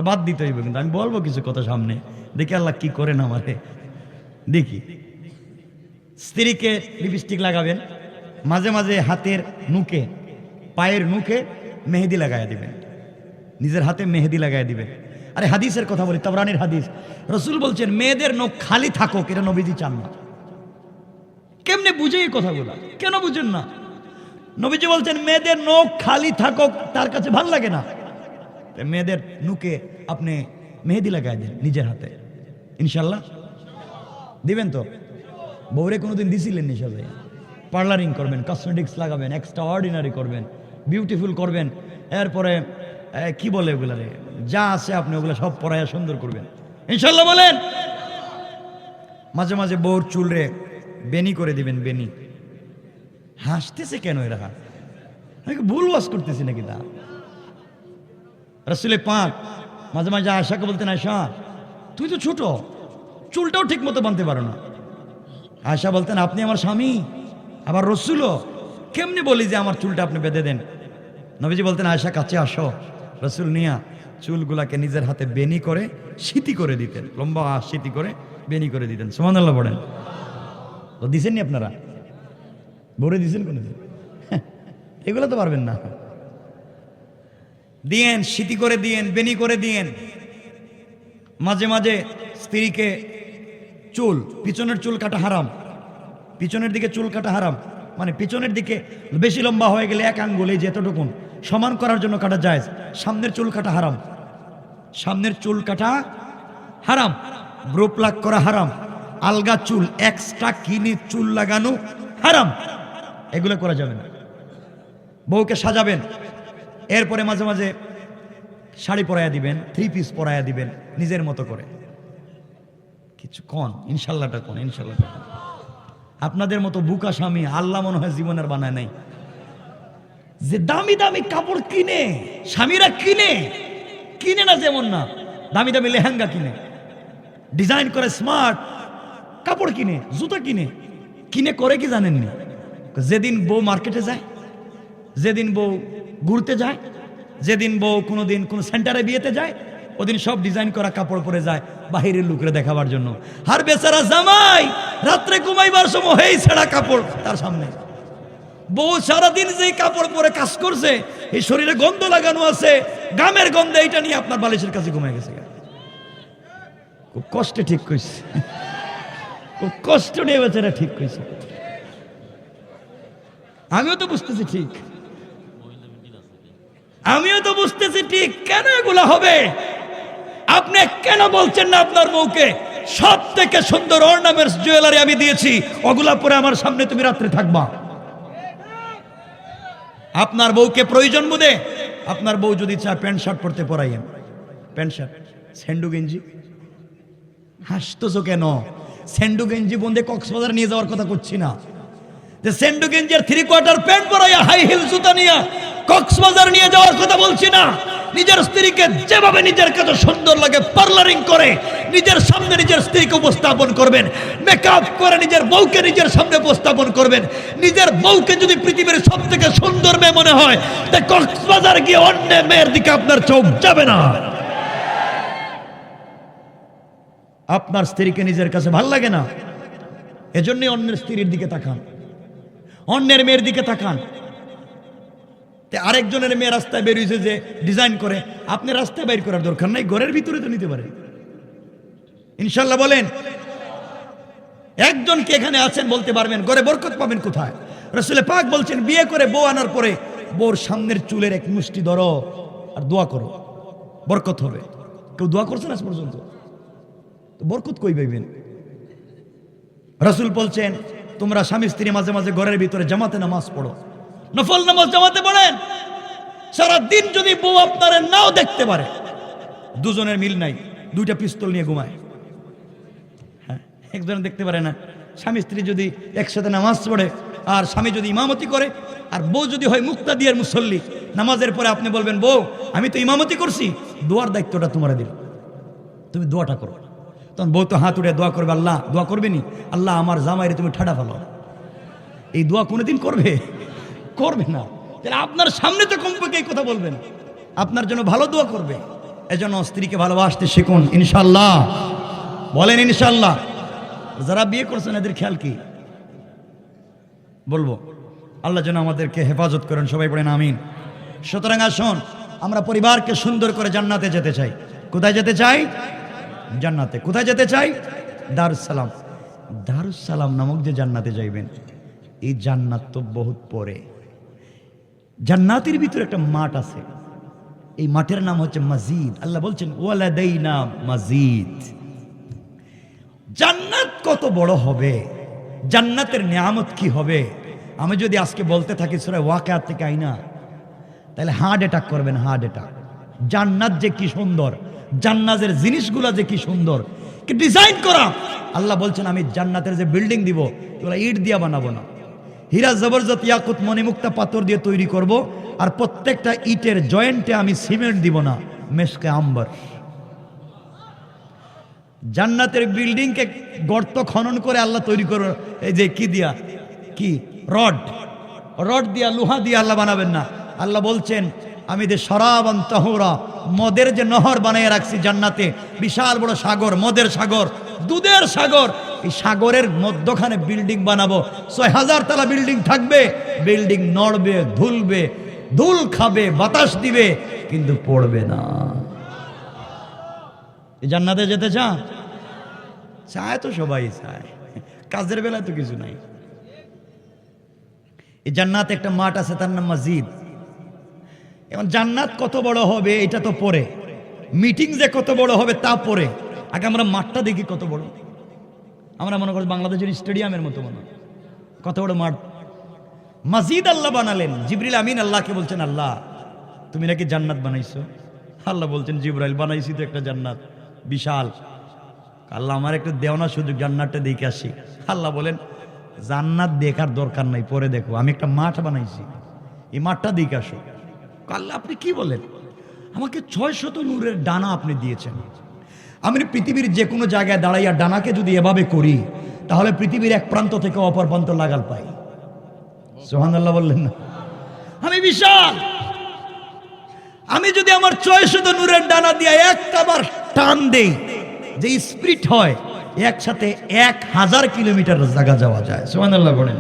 বাদ দিতে হইবে, কিন্তু আমি বলবো কিছু কথা সামনে, দেখি আল্লাহ কি করেন আমারে। দেখি, স্ত্রীকে লিপস্টিক লাগাবেন, মাঝে মাঝে হাতের নুকে, পায়ের নুকে মেহেদি লাগাই দিবেন, নিজের হাতে মেহেদি লাগাই দিবেন। আরে হাদিসের কথা বলি, তাবরানির হাদিস, রসুল বলছেন মেয়েদের নখ খালি থাকুক, এটা নবীজি চান না। কেমনে বুঝে এই কথাগুলো, কেন বুঝেন না? নবীজি বলছেন মেয়েদের নখ খালি থাকুক, তার কাছে ভাল লাগে না। মেয়েদের নুকে আপনি মেহেদি লাগাই দেন নিজের হাতে, ইনশাল্লাহ দিবেন তো? বউরে কোনোদিন দিছিলেন নি? সবাই পার্লারিং করবেন, কসমেটিক্স লাগাবেন, এক্সট্রা অর্ডিনারি করবেন, বিউটিফুল করবেন, এরপরে কি বলে ওগুলা রে, যা আছে আপনি ওগুলো সব পরায়া সুন্দর করবেন, ইনশাল্লাহ বলেন। মাঝে মাঝে বউর চুল রে বেনি করে দিবেন, বেনি। হাসতেছে কেন এরা? আমি ভুল ওয়াজ করতেছি নাকি? তা রাসূলে পাক মাঝে মাঝে আয়েশাকে বলতেন, আয়েশা তুই তো ছোট, চুলটাও ঠিক মতো বাঁধতে পারো না। আয়েশা বলতেন, আপনি আমার স্বামী, আবার রসুলও, কেমনি বলি যে আমার চুলটা আপনি বেঁধে দেন? নবীজি বলতেন, আয়েশা কাছে আসো। রসুল নিয়া চুলগুলাকে নিজের হাতে বেনি করে সিতি করে দিতেন, লম্বা সিতি করে বেনি করে দিতেন। সুবহানাল্লাহ পড়েন। তো দিছেন নি আপনারা? ভরে দিছেন কোনদিন? এগুলো তো পারবেন না। দিয়েন, সিতি করে দিয়েন, বেনি করে দিয়েন। মাঝে মাঝে স্ত্রীকে চুল, পিছনের চুল কাটা হারাম, পিছনের দিকে চুল কাটা হারাম, মানে পিছনের দিকে বেশি লম্বা হয়ে গেলে এক আঙ্গুল, এই যে এতটুকুন সমান করার জন্য কাটা যায়। সামনের চুল কাটা হারাম, সামনের চুল কাটা হারাম, ব্রো প্লাক করা হারাম, আলগা চুল এক্সট্রা কিনে চুল লাগানো হারাম, এগুলো করা যাবে না। বউকে সাজাবেন, এরপরে মাঝে মাঝে শাড়ি পরাইয়া দিবেন, 3 পিস পরাইয়া দিবেন নিজের মতো করে। কিছু কন ইনশাল্লাহটা কোন, ইনশাল্লাহটা কোন। আপনাদের মতো বুকা স্বামী আল্লাহ মনে হয় জীবনের বানায় নাই। যে দামি দামি কাপড় কিনে স্বামীরা, কিনে না যেমন না, দামি দামি লেহেঙ্গা কিনে, ডিজাইন করে, স্মার্ট কাপড় কিনে, জুতা কিনে করে কি জানেননি? যেদিন বউ মার্কেটে যায়, যেদিন বউ ঘুরতে যায়, যেদিন বউ কোনোদিন কোনো সেন্টারে বিয়েতে যায়, ওদিন সব ডিজাইন করা কাপড় পরে যায় বাহিরের লোকেরা দেখাবার জন্য। আর বেচারা জামাই রাত্রে ঘুমাইবার সময় এই ছেঁড়া কাপড় তার সামনে। বউ সারাদিন যে কাপড় পরে কাজ করছে, এই শরীরে গন্ধ লাগানো আছে, গামের গন্ধে, এইটা নিয়ে আপনার বালিশের কাছে ঘুমাই গেছে। খুব কষ্টে ঠিক কইছে, খুব কষ্ট নিয়ে বেচারা ঠিক কইছে। আমিও তো বুঝতেছি ঠিক, আমিও তো বুঝতেছি ঠিক। কেন এগুলা হবে? আপনি কেন বলছেন না আপনার বউকে সব থেকে সুন্দর অর্নামেন্টস জুয়েলারি আমি দিয়েছি, ওগুলা পরে আমার সামনে তুমি রাত্রে থাকবা? আপনার বউকে প্রয়োজন বোধে, আপনার বউ যদি চায় প্যান্ট শার্ট পরতে পরাইয়েন, প্যান্ট শার্ট, স্যান্ডু গেঞ্জি। হাসতেছো কেন? স্যান্ডু গেঞ্জি বন্ধে কক্সবাজার নিয়ে যাওয়ার কথা করছি না, যে স্যান্ডু গেঞ্জির 3/4 প্যান্ট পরাইয়া হাই হিল জুতা নিয়ে কক্সবাজার নিয়ে যাওয়ার কথা বলছি না। নিজের স্ত্রীকে যেভাবে নিজের কাছে সুন্দর লাগে পার্লারিং করে নিজের সামনে নিজের স্ত্রীকে উপস্থাপন করবেন, মেকআপ করে নিজের বউকে নিজের সামনে উপস্থাপন করবেন। নিজের বউকে যদি পৃথিবীর সব থেকে সুন্দর মেয়ে মনে হয়, তা কক্সবাজার গিয়ে অন্য মেয়ের দিকে আপনার চোখ যাবে না। আপনার স্ত্রীকে নিজের কাছে ভাল লাগে না, এজন্যই অন্যের স্ত্রীর দিকে তাকান, অন্যের মেয়ের দিকে তাকান। আরেকজনের মেয়ে রাস্তায় বেরিয়েছে যে ডিজাইন করে, আপনি রাস্তায় বের করার দরকার নাই, ঘরের ভিতরে তো নিতে পারেন, ইনশাল্লাহ বলেন। একজনকে এখানে আছেন বলতে পারবেন ঘরে বরকত পাবেন কোথায়? রাসূলে পাক বলছেন, বিয়ে করে বউ আনার পরে বউর সামনের চুলের এক মুষ্টি ধরো আর দোয়া করো, বরকত হবে। কেউ দোয়া করছেন আজ পর্যন্ত? বরকত কই পাইবেন? রাসূল বলছেন, তোমরা স্বামী স্ত্রী মাঝে মাঝে ঘরের ভিতরে জামাতে নামাজ পড়ো, নফল নামাজ জামাতে পড়েন। সারা দিন যদি বউ আপনারা নাও দেখতে পারে, দুজনের মিল নাই, 2টা পিস্তল নিয়ে ঘুমায়, হ্যাঁ, একজন দেখতে পারে না, স্বামী স্ত্রী যদি একসাথে নামাজ পড়ে, আর স্বামী যদি ইমামতি করে, আর বউ যদি হয় মুক্তাদিয়ার মুসল্লি, নামাজের পরে আপনি বলবেন, বউ আমি তো ইমামতি করছি, দোয়ার দায়িত্বটা তোমার দিল, তুমি দোয়াটা করো। তখন বউ তো হাত উঠে দোয়া করবে, আল্লাহ দোয়া করবে নি, আল্লাহ আমার জামাইরে তুমি ঠাডা ফেলো। এই দোয়া কোনোদিন করবে? করবে না। তাহলে আপনার সামনে তো কমপক্ষে এই কথা বলবেন, আপনার জন্য ভালো দোয়া করবে। এজন্য স্ত্রীকে ভালোবাসতে শিখুন, ইনশাল্লাহ। বলেন ইনশাল্লাহ। যারা বিয়ে করছেন এদের খেয়াল কি বলবো? আল্লাহ যেন আমাদেরকে হেফাজত করেন, সবাই পড়েন আমিন। সুতরাং আসুন, আমরা পরিবারকে সুন্দর করে জান্নাতে যেতে চাই। কোথায় যেতে চাই? জান্নাতে। কোথায় যেতে চাই? দারুস সালাম। দারুস সালাম নামক যে জান্নাতে যাইবেন, এই জান্নাত তো বহুত পরে। জান্নাতের ভিতরে একটা মাঠ আছে, এই মাঠের নাম হচ্ছে মসজিদ। আল্লাহ বলছেন ওয়ালাদাইনা মসজিদ। জান্নাত কত বড় হবে, জান্নাতের নিয়ামত কি হবে, আমি যদি আজকে বলতে থাকি সূরা ওয়াকিয়া থেকে আইনা, তাহলে হার্ট অ্যাটাক করবেন, হার্ট অ্যাটাক। জান্নাত যে কি সুন্দর, জান্নাতের জিনিসগুলা যে কি সুন্দর, কি ডিজাইন করা। আল্লাহ বলছেন আমি জান্নাতের যে বিল্ডিং দিব, এগুলো ইট দিয়া বানাবো না, হীরা জবরদস্ত ইয়াকুত মণিমুক্তা পাথর দিয়ে তৈরি করব, আর প্রত্যেকটা ইটের জয়েন্টে আমি সিমেন্ট দিব না, মেশকে আম্বার। জান্নাতের বিল্ডিংকে গর্ত খনন করে আল্লাহ তৈরি করো, এই যে কি দিয়া, কি রড, রড দিয়া, লোহা দিয়া আল্লাহ বানাবেন না। আল্লাহ বলছেন আমি যে শরাবান তাহুরা, মদের যে নহর বানিয়ে রাখছি জান্নাতে, বিশাল বড় সাগর, মদের সাগর, দুধের সাগর, এই সাগরের মধ্যখানে বিল্ডিং বানাবো। ৬০০০ তলা বিল্ডিং থাকবে, বিল্ডিং নড়বে, ধুলবে, ধুল খাবে, বাতাস দিবে, কিন্তু পড়বে না। এই জান্নাতে যেতে চান? চায় তো সবাই চায়, কাজের বেলায় তো কিছু নাই। এই জান্নাতে একটা মাঠ আছে, তার নাম মসজিদ। এখন জান্নাত কত বড় হবে এটা তো পরে, মিটিং যে কত বড় হবে তা পরে, আগে আমরা মাঠটা দেখি কত বড়। আমরা মনে করি বাংলাদেশের স্টেডিয়ামের মতো মনে, কত বড় মাঠ। মসজিদ আল্লাহ বানালেন। জিবরিল আমিন আল্লাহকে বলছেন, আল্লাহ তুমি নাকি জান্নাত বানাইছো? আল্লাহ বলছেন, জিবরাইল বানাইছি তো একটা জান্নাত বিশাল। আল্লাহ আমার একটু দেওনা সুযোগ, জান্নাতটা দেখে আসি। আল্লাহ বলেন, জান্নাত দেখার দরকার নাই, পরে দেখো, আমি একটা মাঠ বানাইছি, এই মাঠটা দেখে আসো। আল্লাহ আপনি কি বলেন? আমাকে ৬০০ নূরের ডানা আপনি দিয়েছেন, আমি পৃথিবীর যে কোনো জায়গায় দাঁড়াইয়া ডানাকে যদি এভাবে করি, তাহলে পৃথিবীর এক প্রান্ত থেকে অপর প্রান্ত লাগাল পাই। সুবহানাল্লাহ বললেন না? আমি বিশাল, আমি যদি আমার ৬০০ নূরের ডানা দিয়ে একটা বার টান দেই, যে স্পিরিট হয়, একসাথে ১০০০ কিলোমিটার জায়গা যাওয়া যায়। সুবহানাল্লাহ বলেন।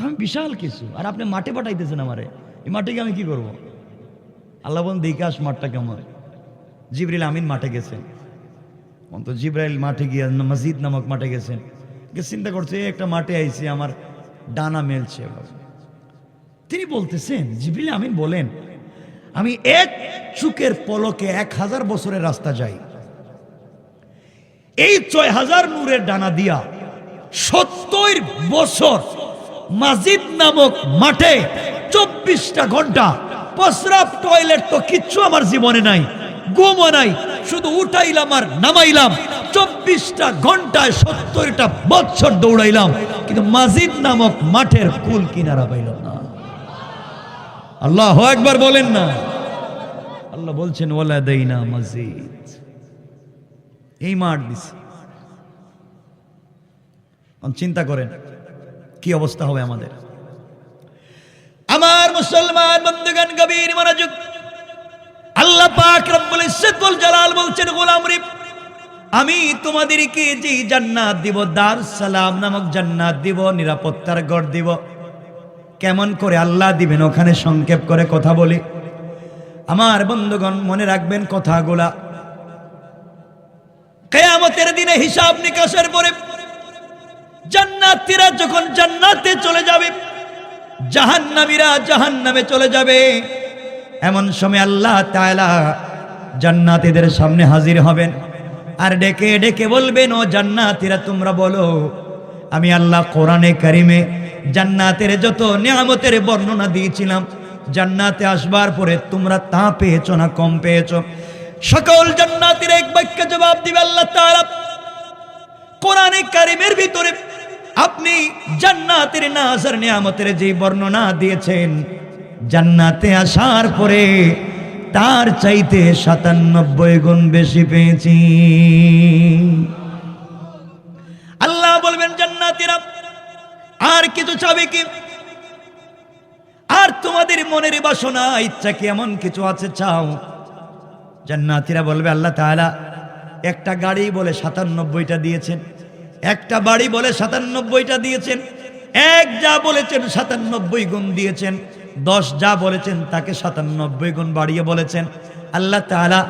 আমি বিশাল কিছু, আর আপনি মাঠে পাঠাইতেছেন আমারে, এই মাঠে গিয়ে আমি কি করবো? আল্লাহ বলেন, দেখে আস মাঠটা কেমন। জিবরিল আমিন মাঠে গেছেন, তো জিবরাইল মাঠে গিয়ে মসজিদ নামক মাঠে গেছেন, চিন্তা করছে একটা মাঠে আইছি, আমার ডানা মেলছে। তিনি বলতেছেন, জিবরিল আমিন বলেন, আমি এক চুকের পলকে ১০০০ বছরের রাস্তা যাই, এই ৬০০০ নূরের ডানা দিয়া ৭০ বছর মসজিদ নামক মাঠে ২৪টা ঘন্টা প্রস্রাব, টয়লেট তো কিচ্ছু আমার জীবনে নাই, ঘুমও নাই, শুধু উঠাইলাম আর নামাইলাম। ২৪টা ঘন্টায় ৭০টা বছর দৌড়াইলাম, কিন্তু মসজিদ নামক মাঠের কুল কিনারা পাইলাম না। আল্লাহু আকবার বলেন না? আল্লাহ বলছেন ওয়ালাদাইনা মসজিদ, এই মাঠ দিছি। চিন্তা করেন কি অবস্থা হবে আমাদের। আমার মুসলমান বন্ধুগণ, গভীর মনোযোগ। আল্লাহ পাক রব্বুল ইজ্জত ওয়াল জালাল বলছেন, গোলাম রে, আমি তোমাদেরকে যে জান্নাত দিব, দারুস সালাম নামক জান্নাত দিব, নিরাপত্তার ঘর দিব। কেমন করে আল্লাহ দিবেন, ওখানে সংক্ষেপ করে কথা বলি। আমার বন্ধুগণ মনে রাখবেন কথাগুলা, কিয়ামতের দিনে হিসাব নিকাশের পরে জান্নাতীরা যখন জান্নাতে চলে যাবে, জাহান্নামীরা জাহান্নামে চলে যাবে, এমন সময় আল্লাহ তাআলা জান্নাতীদের সামনে হাজির হবেন, আর ডেকে ডেকে বলবেন, ও জান্নাতীরা তোমরা বলো, আমি আল্লাহ কোরআনে কারিমে জান্নাতের যত নিয়ামতের বর্ণনা দিয়েছিলাম, জান্নাতে আসবার পরে তোমরা তা পেয়েছো না কম পেয়েছো? সকল জান্নাতীরা এক বাক্যে জবাব দিবে, আল্লাহ তাআলা কোরআনে কারিমের ভিতরে আপনি জান্নাতের নাজার নিয়ামতের যে বর্ণনা দিয়েছেন, জান্নাতে আসার পরে তার চাইতে 97 গুণ বেশি পেয়েছি। আল্লাহ বলবেন জান্নাতীরা আর কিছু চাবে কি? আর তোমাদের মনের বাসনা ইচ্ছা কি এমন কিছু আছে চাও? জান্নাতীরা বলবে আল্লাহ তাআলা একটা গাড়ি বলে 97টা দিয়েছেন, একটা বাড়ি বলে 97টা দিয়েছেন, এক যা বলেছেন 97 গুণ দিয়েছেন, 10 যা বলেছেন তাকে 97 গুণ বাড়িয়ে বলেছেন। আল্লাহ তাআলা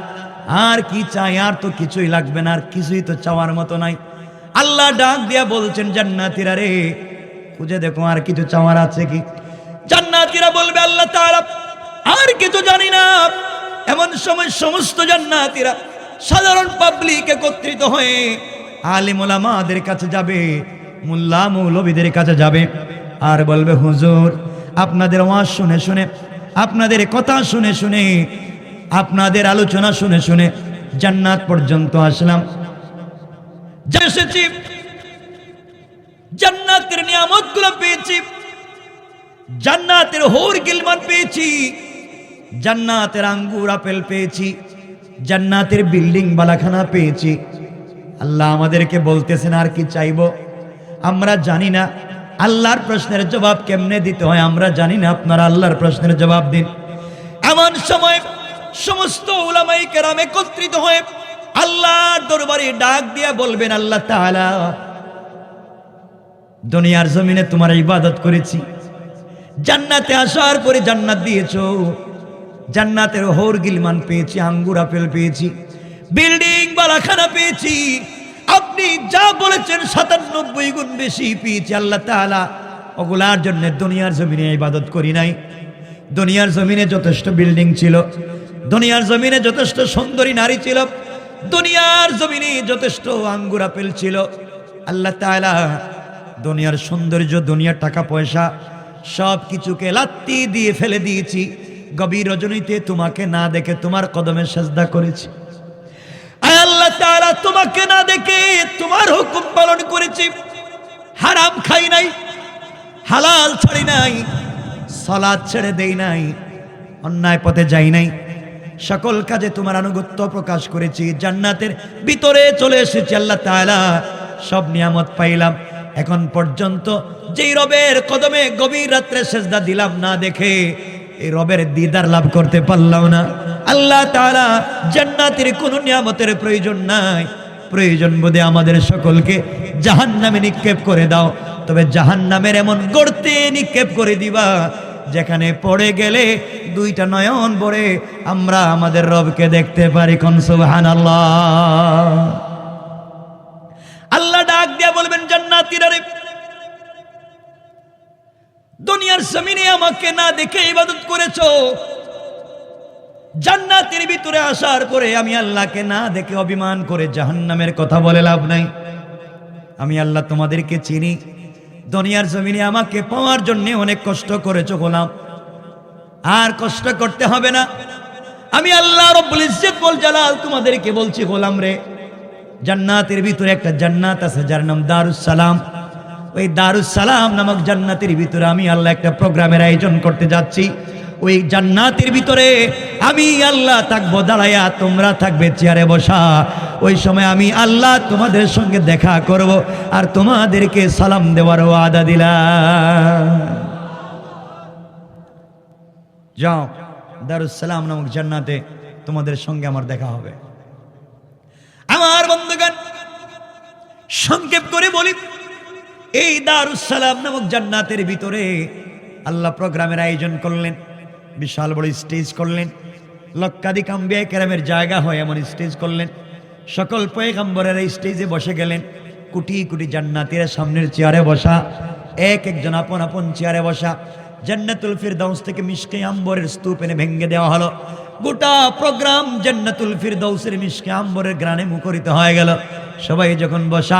আর কি চাই? আর তো কিছুই লাগবে না, আর কিছুই তো চাওয়ার মতো নাই। আল্লাহ ডাক দিয়া বলছেন জান্নাতীরা রে খুঁজে দেখো আর কিছু চাওয়ার আছে কি? জান্নাতীরা বলবে আল্লাহ তাআলা আর কিছু জানি না। এমন সময় সমস্ত জান্নাতীরা সাধারণ পাবলিক একত্রিত হয়ে আলিম ওলামাদের কাছে যাবে, মোল্লা মৌলবীদের কাছে যাবে, আর বলবে হুজুর আপনাদের ওয়াজ শুনে শুনে, আপনাদের কথা শুনে শুনে, আপনাদের আলোচনা শুনে শুনে জান্নাত পর্যন্ত আসলাম। যে এসেছি জান্নাতের নিয়ামতগুলো পেয়েছি, জান্নাতের হৌর গিলমান পেয়েছি, জান্নাতের আঙ্গুর আপেল পেয়েছি, জান্নাতের বিল্ডিং বালাখানা পেয়েছি। আল্লাহ আমাদেরকে বলতেছেন আর কি চাইবো? আমরা জানি না আল্লাহর প্রশ্নের জবাব কেমনে দিতে হয়, আমরা জানি না, আপনারা আল্লাহর প্রশ্নের জবাব দিন। এমন সময় সমস্ত উলামায়ে কেরাম একত্রিত হয়ে আল্লাহর দরবারে ডাক দিয়া বলবেন আল্লাহ তাআলা দুনিয়ার জমিনে তোমার ইবাদত করেছি, জান্নাতে আসার পরে জান্নাত দিয়েছো, জান্নাতের হৌর গিলমান পেয়েছি, আঙ্গুর আপেল পেয়েছি, বিল্ডিং বালাখানা পেয়েছি, আপনি যা বলেছেন 97 গুণ বেশি পেয়েছি। আল্লাহ তাআলা ওগুলার জন্য দুনিয়ার জমিনে ইবাদত করি নাই। দুনিয়ার জমিনে যথেষ্ট বিল্ডিং ছিল, দুনিয়ার জমিনে যথেষ্ট সুন্দরী নারী ছিল, দুনিয়ার জমিনে যথেষ্ট আঙ্গুর আপেল ছিল। আল্লাহ তাআলা দুনিয়ার সৌন্দর্য, দুনিয়ার টাকা পয়সা সব কিছুকে লাত্তি দিয়ে ফেলে দিয়েছি। গভীর রজনীতে তোমাকে না দেখে তোমার কদমে সেজদা করেছি। আয় আল্লাহ তাআলা তোমাকে না দেখে তোমার হুকুম পালন করেছি। হারাম খাই নাই, হালাল ছাড়ি নাই, সালাত ছেড়ে দেই নাই, অন্যায় পথে যাই নাই, সকল কাজে তোমার আনুগত্য প্রকাশ করেছি। জান্নাতের ভিতরে চলে এসেছি আল্লাহ তাআলা, সব নিয়ামত পাইলাম। এখন পর্যন্ত যেই রবের কদমে গভীর রাত্রে সেজদা দিলাম না দেখে এই রবের দিদার লাভ করতে পারলাম না। আল্লাহ তাআলা জান্নাতের কোনো নিয়ামতের প্রয়োজন নাই, প্রয়োজন বোধে আমাদের সকলকে জাহান্নামে নিক্ষেপ করে দাও, তবে জাহান্নামের এমন গর্তে নিক্ষেপ করে দিবা যেখানে পড়ে গেলে দুইটা নয়ন ভরে আমরা আমাদের রবকে দেখতে পারি। কোন সুবহানাল্লাহ। আল্লাহ ডাক দিয়া বলবেন জান্নাতীরা রে দুনিয়ার জমিনে আমাকে না দেখে ইবাদত করেছো, জান্নাতের ভিতরে আসার পরে আমি আল্লাহকে না দেখে অভিমান করে জাহান্নামের কথা বলে লাভ নাই। আমি আল্লাহ তোমাদেরকে চিনি, দুনিয়ার জমিনে আমাকে পাওয়ার জন্য অনেক কষ্ট করেছো গোলাম, আর কষ্ট করতে হবে না। আমি আল্লাহ রব্বুল ইজ্জত ওয়াল জালাল তোমাদেরকে বলছি গোলাম রে, জান্নাতের ভিতরে একটা জান্নাত আছে যার নাম দারুস সালাম। ওই দারুস সালাম নামক জান্নাতের ভিতরে আমি আল্লাহ একটা প্রোগ্রামের আয়োজন করতে যাচ্ছি। ওই জান্নাতের ভিতরে আমি আল্লাহ থাকবো দাঁড়ায়া, তোমরা থাকবে চেয়ারে বসা। ওই সময় আমি আল্লাহ তোমাদের সঙ্গে দেখা করব আর তোমাদেরকে সালাম দেওয়ার ওয়াদা দিলাম। যাও দারুস সালাম নামক জান্নাতে তোমাদের সঙ্গে আমার দেখা হবে। আমার বন্ধুগণ সংক্ষেপ করে বলি, এই দারুস সালাম নামক জান্নাতের ভিতরে আল্লাহ প্রোগ্রামের আয়োজন করলেন, বিশাল বড় স্টেজ করলেন, লক্ষাধিক আম্বিয়া কেরামের জায়গা হয় এমন স্টেজ করলেন। সকল পয়গম্বরের এই স্টেজে বসে গেলেন। কোটি কোটি জান্নাতীরা সামনের চেয়ারে বসা, এক একজন আপন আপন চেয়ারে বসা। জান্নাতুল ফিরদাউস থেকে মিশকে আম্বরের স্তূপ এনে ভেঙে দেওয়া হলো। গোটা প্রোগ্রাম জান্নাতুল ফিরদাউসের মিশকে আম্বরের গ্রানে মুখরিত হয়ে গেল। সবাই যখন বসা,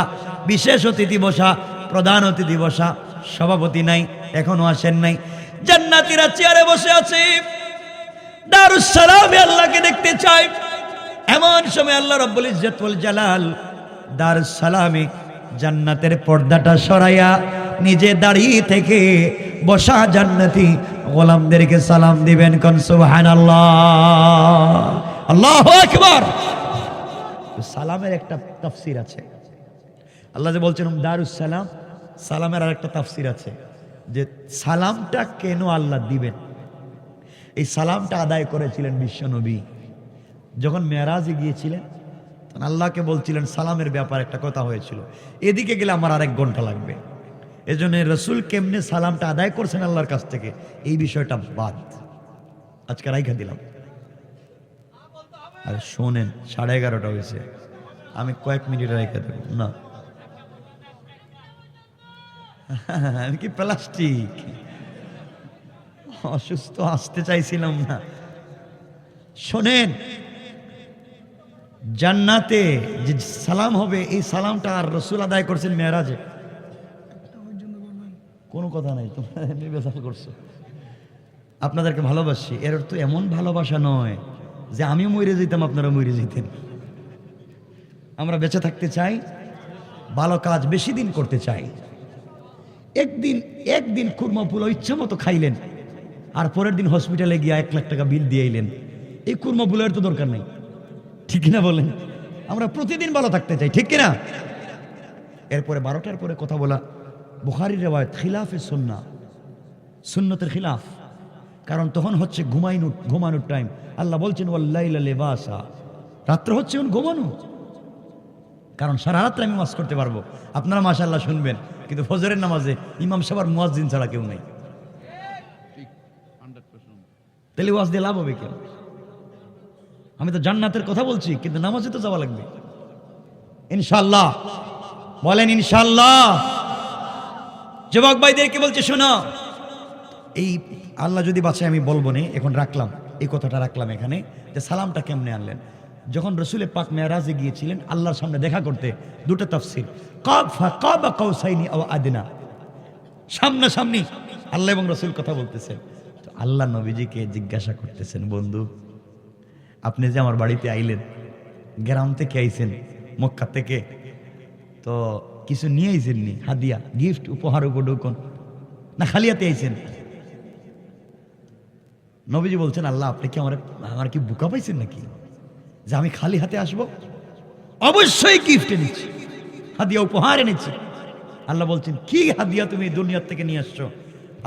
বিশেষ অতিথি বসা, প্রধান অতিথি বসা, সভাপতি নাই, এখনো আসেন নাই, জান্নাতীরা চেয়ারে বসে আছে, দারুস সালামে আল্লাহকে দেখতে চায়। এমন সময় আল্লাহ রাব্বুল ইজ্জত ওয়াল জালাল দারুস সালামে জান্নাতের পর্দাটা সরাইয়া নিজে দাঁড়িয়ে থেকে বসা জান্নাতি গোলামদেরকে সালাম দিবেন। কোন সুবহানাল্লাহ, আল্লাহু আকবার। সালামের একটা তাফসীর আছে। আল্লাহ যে বলছেন দারুস সালাম, সালামের আর একটা তাফসীর আছে যে সালামটা কেন আল্লাহ দিবেন। এই সালামটা আদায় করেছিলেন বিশ্বনবী যখন মেরাজে গিয়েছিলেন, তখন আল্লাহকে বলছিলেন সালামের ব্যাপারে একটা কথা হয়েছিল, এদিকে গেলে আমার আরেক ঘন্টা লাগবে। এজন্য রসুল কেমনে সালামটা আদায় করছেন আল্লাহর কাছ থেকে, এই বিষয়টা বাদ আজকে রাইখা দিলাম। আর শোনেন, 11:30 হয়েছে, আমি কয়েক মিনিট রাইখা দেব না। আমি কি প্লাস্টিক? অসুস্থ, আসতে চাইছিলাম না। শোনেন, জান্নাতে যে সালাম হবে, এই সালামটা আর রসুল আদায় করছেন মেরাজে। কোনো কথা নাই, তোমরা নির্বাচন করছো। আপনাদেরকে ভালোবাসি, এর তো এমন ভালোবাসা নয় যে আমিও মরে যেতাম আপনারা মরে যেতেন। আমরা বেঁচে থাকতে চাই, ভালো কাজ বেশি দিন করতে চাই। একদিন খুরমা পুলো ইচ্ছা মতো খাইলেন, আর পরের দিন হসপিটালে গিয়ে 1 লাখ টাকা বিল দিয়ে এলেন, এই কুরমা বুলের তো দরকার নেই, ঠিক কিনা বলেন? আমরা প্রতিদিন ভালো থাকতে চাই, ঠিক কিনা? এরপরে 12টার পরে কথা বলা বুখারীর রিওয়ায়াত, খিলাফে সুন্নাহ, সুন্নতের খিলাফ। কারণ তখন হচ্ছে ঘুমানোর টাইম। আল্লাহ বলছেন ওয়াল্লাইলা লিবাসা, রাত্র হচ্ছে ঘুমানো। কারণ সারা রাত্রে আমি ওয়াজ করতে পারবো, আপনারা মাশাআল্লাহ শুনবেন, কিন্তু ফজরের নামাজে ইমাম সাহেব আর মুয়াজ্জিন ছাড়া কেউ নেই। তাহলে ওয়াজ দিয়ে লাভ হবে কেন? আমি তো জান্নাতের কথা বলছি, কিন্তু নামাজে তো যাওয়া লাগবে ইনশাআল্লাহ। বলেন ইনশাআল্লাহ। যুবক ভাইদেরকে বলছে শোনো, এই আল্লাহ যদি বাঁচায় আমি বলবো না, এখন রাখলাম এই কথাটা, রাখলাম এখানে যে সালামটা কেমনে আনলেন। যখন রসুলের পাক মেরাজে গিয়েছিলেন আল্লাহর সামনে দেখা করতে, দুটো তাফসীর, কাবা কাউসাইনি আও আদনা, সামনাসামনি আল্লাহ এবং রসুল কথা বলতেছেন। তো আল্লাহ নবীজিকে জিজ্ঞাসা করতেছেন, বন্ধু আপনি যে আমার বাড়িতে আইলেন, গ্রাম থেকে আইছেন, মক্কা থেকে, তো কিছু নিয়ে আইছেন নি? হাদিয়া, গিফট, উপহার, উপঢৌকন, না খালি হাতে আইছেন? নবীজি বলছেন, আল্লাহ আপনি কি আমার কি বোকা পাইছেন নাকি যে আমি খালি হাতে আসব? অবশ্যই গিফট এনেছি, হাদিয়া উপহার এনেছি। আল্লাহ বলছেন, কি হাদিয়া তুমি দুনিয়ার থেকে নিয়ে আসছো?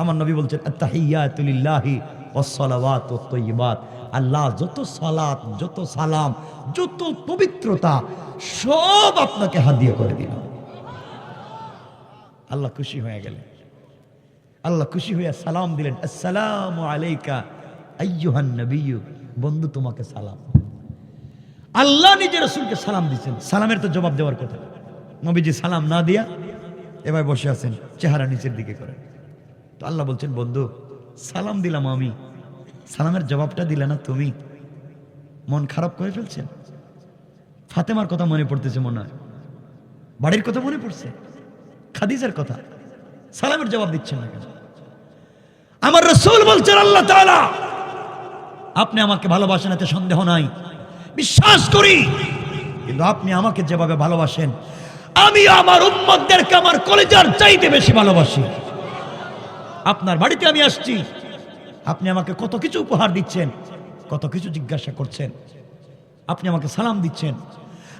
আমার নবী বলছেন, আত্তাহিয়াতু লিল্লাহি ওয়াস সালাওয়াতুত তাইয়্যিবাত, আল্লাহ যত সালাত, যত সালাম, যত পবিত্রতা সব আপনাকে হাদিয়া করে দিল। আল্লাহ খুশি হয়ে গেলেন, আল্লাহ খুশি হয়ে সালাম দিলেন, আসসালামু আলাইকা আইয়ুহান নবিয়্যু, বন্ধু তোমাকে সালাম। আল্লাহ নিজে রাসূলকে সালাম দিচ্ছেন, সালামের তো জবাব দেওয়ার কথা। নবীজি সালাম না দিয়া এবার বসে আছেন, চেহারা নিচের দিকে করে। তো আল্লাহ বলছেন, বন্ধু সালাম দিলাম আমি, সালামের জবাবটা দিলে না তুমি, মন খারাপ করে ফেলছেন? ফাতেমার কথা মনে পড়তেছে, মনে হয় বাড়ির কথা মনে পড়ছে, খাদিজার কথা, সালামের জবাব দিচ্ছেন না কেন? আমার রাসূল বলছেন, আল্লাহ তাআলা আপনি আমাকে ভালোবাসেন, এতে সন্দেহ নাই, বিশ্বাস করি, কিন্তু আপনি আমাকে যেভাবে ভালোবাসেন, আমি আমার উম্মতদেরকে আমার কলিজার চাইতে বেশি ভালোবাসি। আপনার বাড়িতে আমি আসছি, আপনি আমাকে কত কিছু উপহার দিচ্ছেন, কত কিছু জিজ্ঞাসা করছেন, আপনি আমাকে সালাম দিচ্ছেন,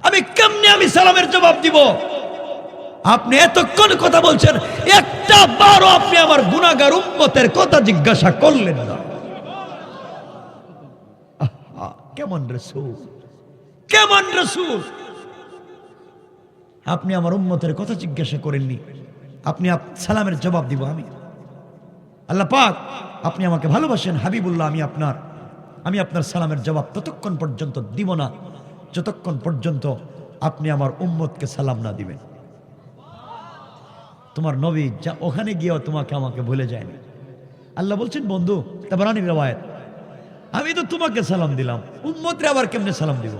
আমি কেমনে আমি সালামের জবাব দিব? আপনি এতক্ষণ কথা বলছেন, একটা বারও আপনি আমার গুনাহগার উম্মতের কথা জিজ্ঞাসা করলেন না। কেমন রাসূল, কেমন রাসূল! আপনি আমার উম্মতের কথা জিজ্ঞাসা করেননি, আপনি সালামের জবাব দিব আমি। আল্লাহ পাক আপনি আমাকে ভালোবাসেন, হাবিবুল্লাহ আমি আপনার সালামের জবাব ততক্ষণ পর্যন্ত দিব না যতক্ষণ পর্যন্ত আপনি আমার উম্মতকে সালাম না দিবেন। তোমার নবী যা ওখানে গিয়েও তোমাকে আমাকে ভুলে যায়নি। আল্লাহ বলছেন, বন্ধু তাবরানী riwayat, আমি তো তোমাকে সালাম দিলাম, উম্মতরে আবার কেমনে সালাম দিব?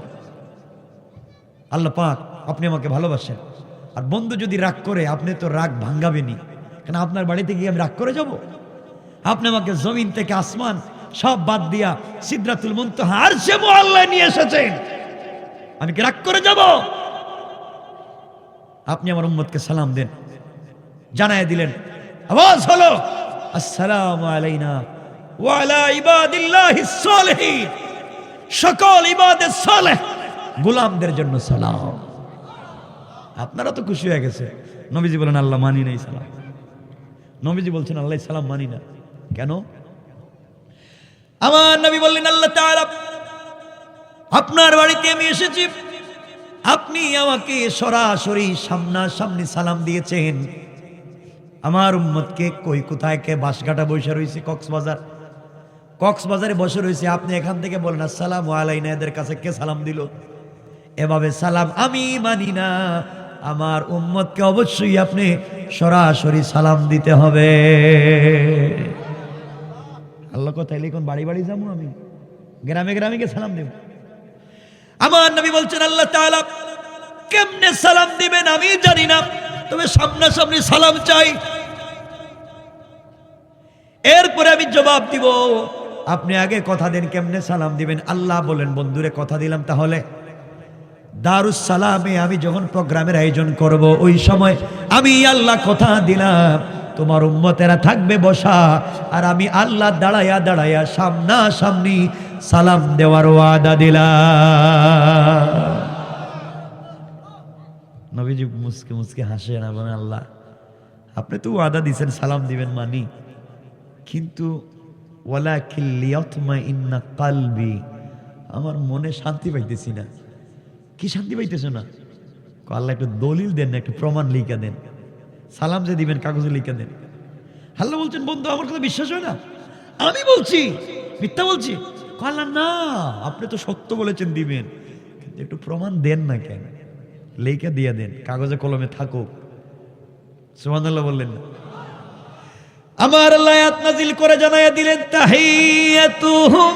আল্লাহ পাক আপনি আমাকে ভালোবাসেন, আর বন্ধু যদি রাগ করে আপনি তো রাগ ভাঙ্গাবেনি, কেন আপনার বাড়িতে গিয়ে আমি রাগ করে যাব? আপনি আমাকে জমিন থেকে আসমান সব বাদ দিয়া সিদরাতুল মুনতাহা আরশে মুআল্লায় নিয়ে এসেছেন, আমি কি রাগ করে যাব? আপনি আমার উম্মতকে সালাম দেন। জানায় দিলেন, আওয়াজ হলো, আসসালামু আলাইনা ওয়া আলা ইবাদিল্লাহিস সালিহিন, সকল ইবাদের সালেহ গোলামদের জন্য সালাম। আপনারা তো খুশি হয়ে গেছে। নবীজি বলেন, আল্লাহ মানি নাই সালাম। নবীজি বলছেন, আল্লাহ সালাম মানি না। কেন? আমার নবী বললেন, আল্লাহ তাআলা, আপনার বাড়িতে আমি এসেছি, আপনি আমাকে সরাসরি সামনাসামনি সালাম দিয়েছেন। আমার উম্মতকে কই কোথায় কে বাসঘাটা বসে রয়েছে, কক্সবাজারে বসে রয়েছে, আপনি এখান থেকে বলেন আসসালামু আলাইনা, এদের কাছে কে সালাম দিল? এভাবে সালাম আমি মানি না। আমার উম্মতকে অবশ্যই আপনি সরাসরি সালাম দিতে হবে। আল্লাহ কোথায় লিখুন, বাড়ি বাড়ি যাবো, আমি গ্রামে গ্রামে গিয়ে সালাম দেব? আমার নবী বলছেন, আল্লাহ তাআলা কেমনে সালাম দিবেন আমি জানি না, তবে সামনাসামনি সালাম চাই। এরপরে আমি জবাব দিব, আপনি আগে কথা দেন কেমনে সালাম দিবেন। আল্লাহ বলেন, বন্ধুরে কথা দিলাম, তাহলে দারুস সালামে আমি যখন প্রোগ্রামের আয়োজন করব, ওই সময় আমি আল্লাহ কথা দিলাম তোমার উম্মতেরা থাকবে বসা, আর আমি আল্লাহ দাঁড়ায়া দাঁড়ায়া সামনাসামনি সালাম দেওয়ার ওয়াদা দিলাম। নবীজি মুসকে মুসকে হাসে না, বলেন, আল্লাহ আপনি তো ওয়াদা দিছেন সালাম দিবেন মানি, কিন্তু ওয়ালাকিন লিয়াতমাইন্না কলবি, আমার মনে শান্তি পাইতেছি না। কি শান্তি পাইতেছো না? আল্লাহ একটু দলিল দেন না, একটু প্রমাণ লিখে দেন, সালাম যে দিবেন কাগজে লিখে দেন। আল্লাহ বলছেন, বন্ধু আমার কথা বিশ্বাস হয় না, আমি বলছি মিথ্যা বলছি? আল্লাহ না, আপনি তো সত্য বলেছেন দিবেন, কিন্তু একটু প্রমাণ দেন না, কেন লিখে দিয়ে দেন, কাগজে কলমে থাকুক। সুবহানাল্লাহ বললেন না? আমার আল্লাহ আয়াত নাযিল করে জানায়া দিলেন, তাহিয়াতুহুম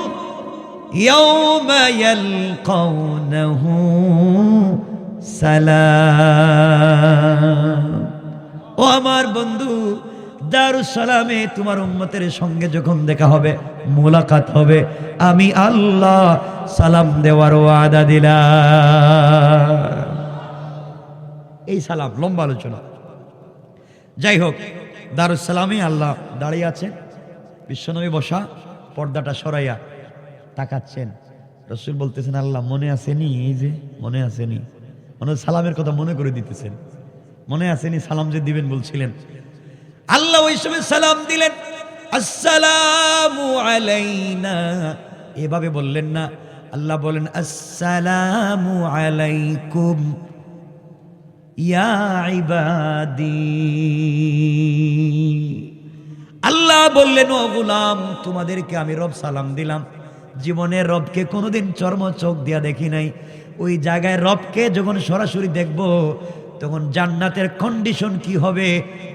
ইয়াওমা ইয়ালকাউনাহু সালাম। ও আমার বন্ধু, দারুস সালামে তোমার উম্মতের সঙ্গে যখন দেখা হবে, মোলাকাত হবে, আমি আল্লাহ সালাম দেওয়ার ওয়াদা দিলাম। এই সালাম লম্বা আলোচনা। যাই হোক, দারুস সালামে আল্লাহ দাঁড়িয়ে আছেন, বিশ্বনবী বসা, পর্দাটা সরাইয়া তাকাচ্ছেন। রাসূল বলতেছেন, আল্লাহ মনে আসেনি, এই যে মনে আসেনি, মানে সালামের কথা মনে করে দিতেছেন, মনে আসেনি সালাম যে দিবেন বলছিলেন। আল্লাহ ওই সময় সালাম দিলেন, আসসালামু আলাইনা, এভাবে বললেন না। আল্লাহ বলেন, আসসালামু আলাইকুম ইয়া ইবাদি। আল্লাহ বললেন, ও গোলাম, তোমাদেরকে আমি রব সালাম দিলাম। জীবনে রবকে কোনোদিন চর্ম চোখ দিয়া দেখি নাই। ওই জায়গায় রবকে যখন সরাসরি দেখব, তখন জান্নাতের কন্ডিশন কি হবে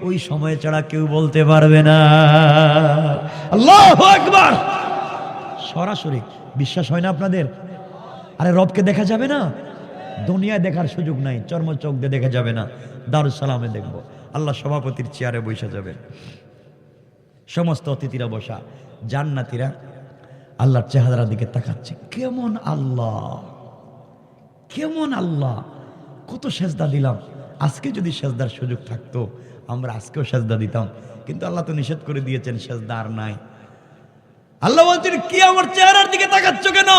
ওই সময় ছাড়া কেউ বলতে পারবে না। আল্লাহু আকবার। সরাসরি বিশ্বাস হয় না আপনাদের? আরে রবকে দেখা যাবে না, দুনিয়ায় দেখার সুযোগ নাই, চর্ম চোখ দিয়ে দেখা যাবে না, দারুস সালামে দেখব। আল্লাহ সভাপতির চেয়ারে বসে যাবেন, সমস্ত অতিথিরা বসা, জান্নাতীরা আল্লাহর চেহারার দিকে তাকাচ্ছে। কেমন আল্লাহ, কেমন আল্লাহ, কত সেজদা দিলাম। আজকে যদি সেজদার সুযোগ থাকতো আমরা আজকেও সেজদা দিতাম, কিন্তু আল্লাহ তো নিষেধ করে দিয়েছেন, সেজদা আর নাই। আল্লাহ বলছেন, কি আমার চেহারার দিকে তাকাচ্ছ কেন?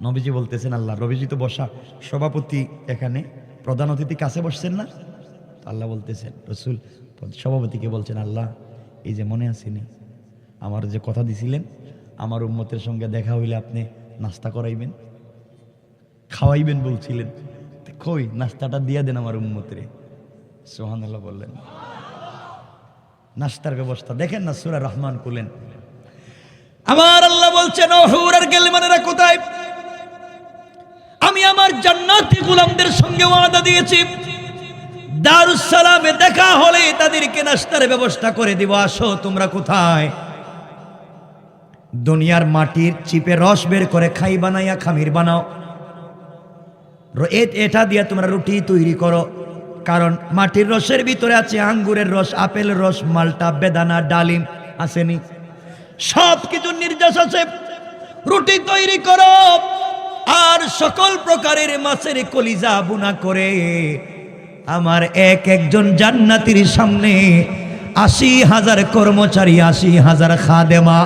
নবীজি বলতেছেন, আল্লাহ, নবীজি তো বসা, সভাপতি এখানে, প্রধান অতিথি কাছে বসছেন না? আল্লাহ বলতেছেন, রাসূল সভাপতিকে বলছেন, আল্লাহ এই যে মনে আসেনি, আমার যে কথা দিছিলেন আমার উম্মতের সঙ্গে দেখা হইলে আপনি নাস্তা করাইবেন, খাওয়াইবেন বলছিলেন, কই নাস্তাটা দিয়ে দেন আমার উম্মতরে। সুবহানাল্লাহ বললেন। নাস্তার ব্যবস্থা দেখেন না, সূরা রহমান খুলেন, আমার আল্লাহ বলছেন, ও হুর আর গেলমানেরা কোথায়? আমি আমার জান্নাতি গোলামদের সঙ্গে ওয়াদা দিয়েছি, দারুস সালামে দেখা হলে তাদেরকে নাস্তার ব্যবস্থা করে দিব। আসো তোমরা কোথায়? দুনিয়ার মাটির চিপে রস বের করে খাই বানাইয়া খামির বানাও, এটা দিয়ে তোমরা রুটি তৈরি করো, কারণ মাটির রসের ভিতরে আছে আঙ্গুরের রস, আপেল রস, মাল্টা, বেদানা, ডালিম, আসেনি, সব কিছু নির্যাস আছে। রুটি তৈরি করো, আর সকল প্রকারের মাছের কলিজা বুনা করে আমার এক একজন জান্নাতীর সামনে ৮০,০০০ কর্মচারী, ৮০,০০০ খাদেমা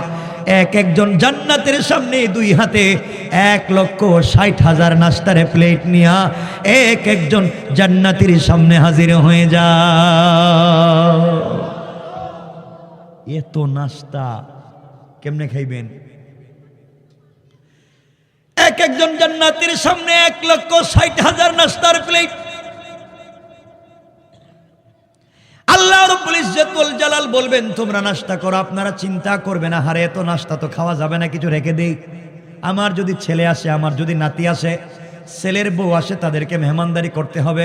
এক একজন জান্নাতের সামনে দুই হাতে ১,৬০,০০০ নাস্তার প্লেট নিয়া এক একজন জান্নাতীর সামনে হাজির হয়ে যায়। এত নাস্তা কেমনে খাইবেন? এক একজন জান্নাতীর সামনে ১,৬০,০০০ নাস্তার প্লেট। আল্লাহ রাব্বুল ইজ্জত ওয়াল জালাল বলবেন তোমরা নাস্তা করো। আপনারা চিন্তা করবেন না, হারে এত নাস্তা তো খাওয়া যাবে না, কিছু রেখে দেই। আমার যদি ছেলে আসে, আমার যদি নাতি আসে, ছেলের বউ আসে, তাদেরকে মেহমানদারি করতে হবে,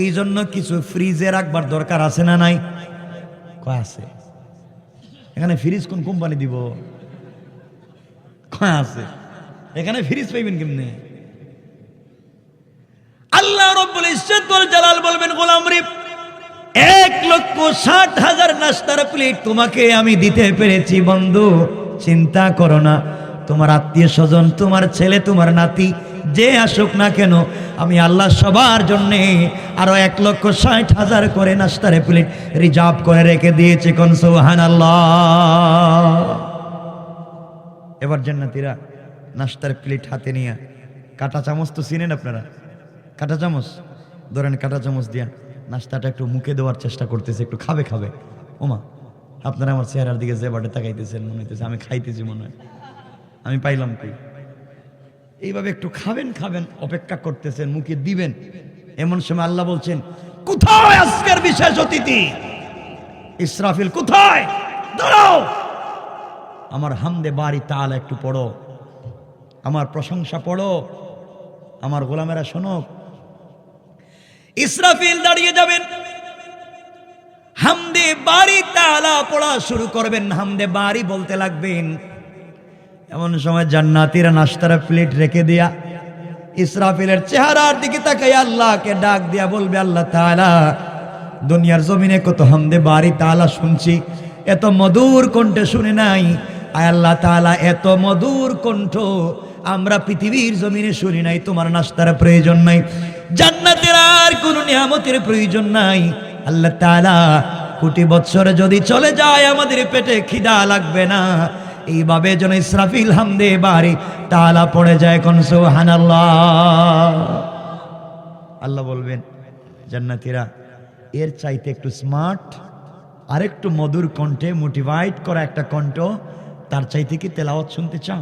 এই জন্য কিছু ফ্রিজে রাখবার দরকার আছে না নাই? কয় আছে? এখানে ফ্রিজ কোন কোম্পানি দিব? কয় আছে? এখানে ফ্রিজ পাইবেন কেমনে? আল্লাহ রাব্বুল ইজ্জত ওয়াল জালাল বলবেন গোলাম রে ১,৬০,০০০ নাস্তার প্লেট তোমাকে আমি দিতে পেরেছি বন্ধু, চিন্তা করো না। তোমার আত্মীয় স্বজন, তোমার ছেলে, তোমার নাতি যে আসুক না কেন, আমি আল্লাহ সবার জন্য আরো ১,৬০,০০০ করে নাস্তার প্লেট রিজার্ভ করে রেখে দিয়েছে। কোন সুবহানাল্লাহ। এবার জান্নাতীরা নাস্তার প্লেট হাতে নিয়ে, কাঁটা চামচ তো চিনেন আপনারা, কাঁটা চামচ ধরেন, কাঁটা চামচ দিয়া নাস্তাটা একটু মুখে দেওয়ার চেষ্টা করতেছে, একটু খাবে খাবে। ওমা, আপনারা আমার চেহারার দিকে যে বাটে তাকাইতেছেন, মনে হইতেছে আমি খাইতেছি, মনে হয় আমি পাইলাম কই। এইভাবে একটু খাবেন খাবেন অপেক্ষা করতেছেন, মুখে দিবেন। এমন সময় আল্লাহ বলছেন, কোথায় আজকের বিশেষ অতিথি ইসরাফিল? কোথায়? দাঁড়াও, আমার হামদে বারি তাআলা একটু পড়ো, আমার প্রশংসা পড়ো, আমার গোলামেরা শোনো। ইসরাফিল দাঁড়িয়ে যাবেন, হামদে বারি তাআলা পড়া শুরু করবেন, হামদে বারি বলতে লাগবেন। এমন সময় জান্নাতীরা নাস্তার প্লেট রেখে দিয়া ইসরাফিলের চেহারার দিকে তাকাই আল্লাহকে ডাক দিয়া বলবে, আল্লাহ তাআলা, দুনিয়ার জমিনে কত হামদে বারি তাআলা শুনছি, এত মধুর কণ্ঠে শুনে নাই। আয় আল্লাহ তাআলা, এত মধুর কণ্ঠ আমরা পৃথিবীর জমিনে শুনি নাই। তোমার নাস্তার প্রয়োজন নাই, জান্নাতের আর কোনো নিয়ামতের প্রয়োজন নাই। আল্লাহ তাআলা, কোটি বছর যদি চলে যায় আমাদের পেটে খিদা লাগবে না। এইভাবে যেন ইসরাফিল হামদে বারি তাআলা পড়ে যায়। কোন সুবহানাল্লাহ। আল্লাহ বলবেন, জান্নাতীরা এর চাইতে একটু স্মার্ট, আরেকটু মধুর কণ্ঠে মোটিভেট করা একটা কণ্ঠ, তার চাইতে কি তেলাওয়াত শুনতে চাও?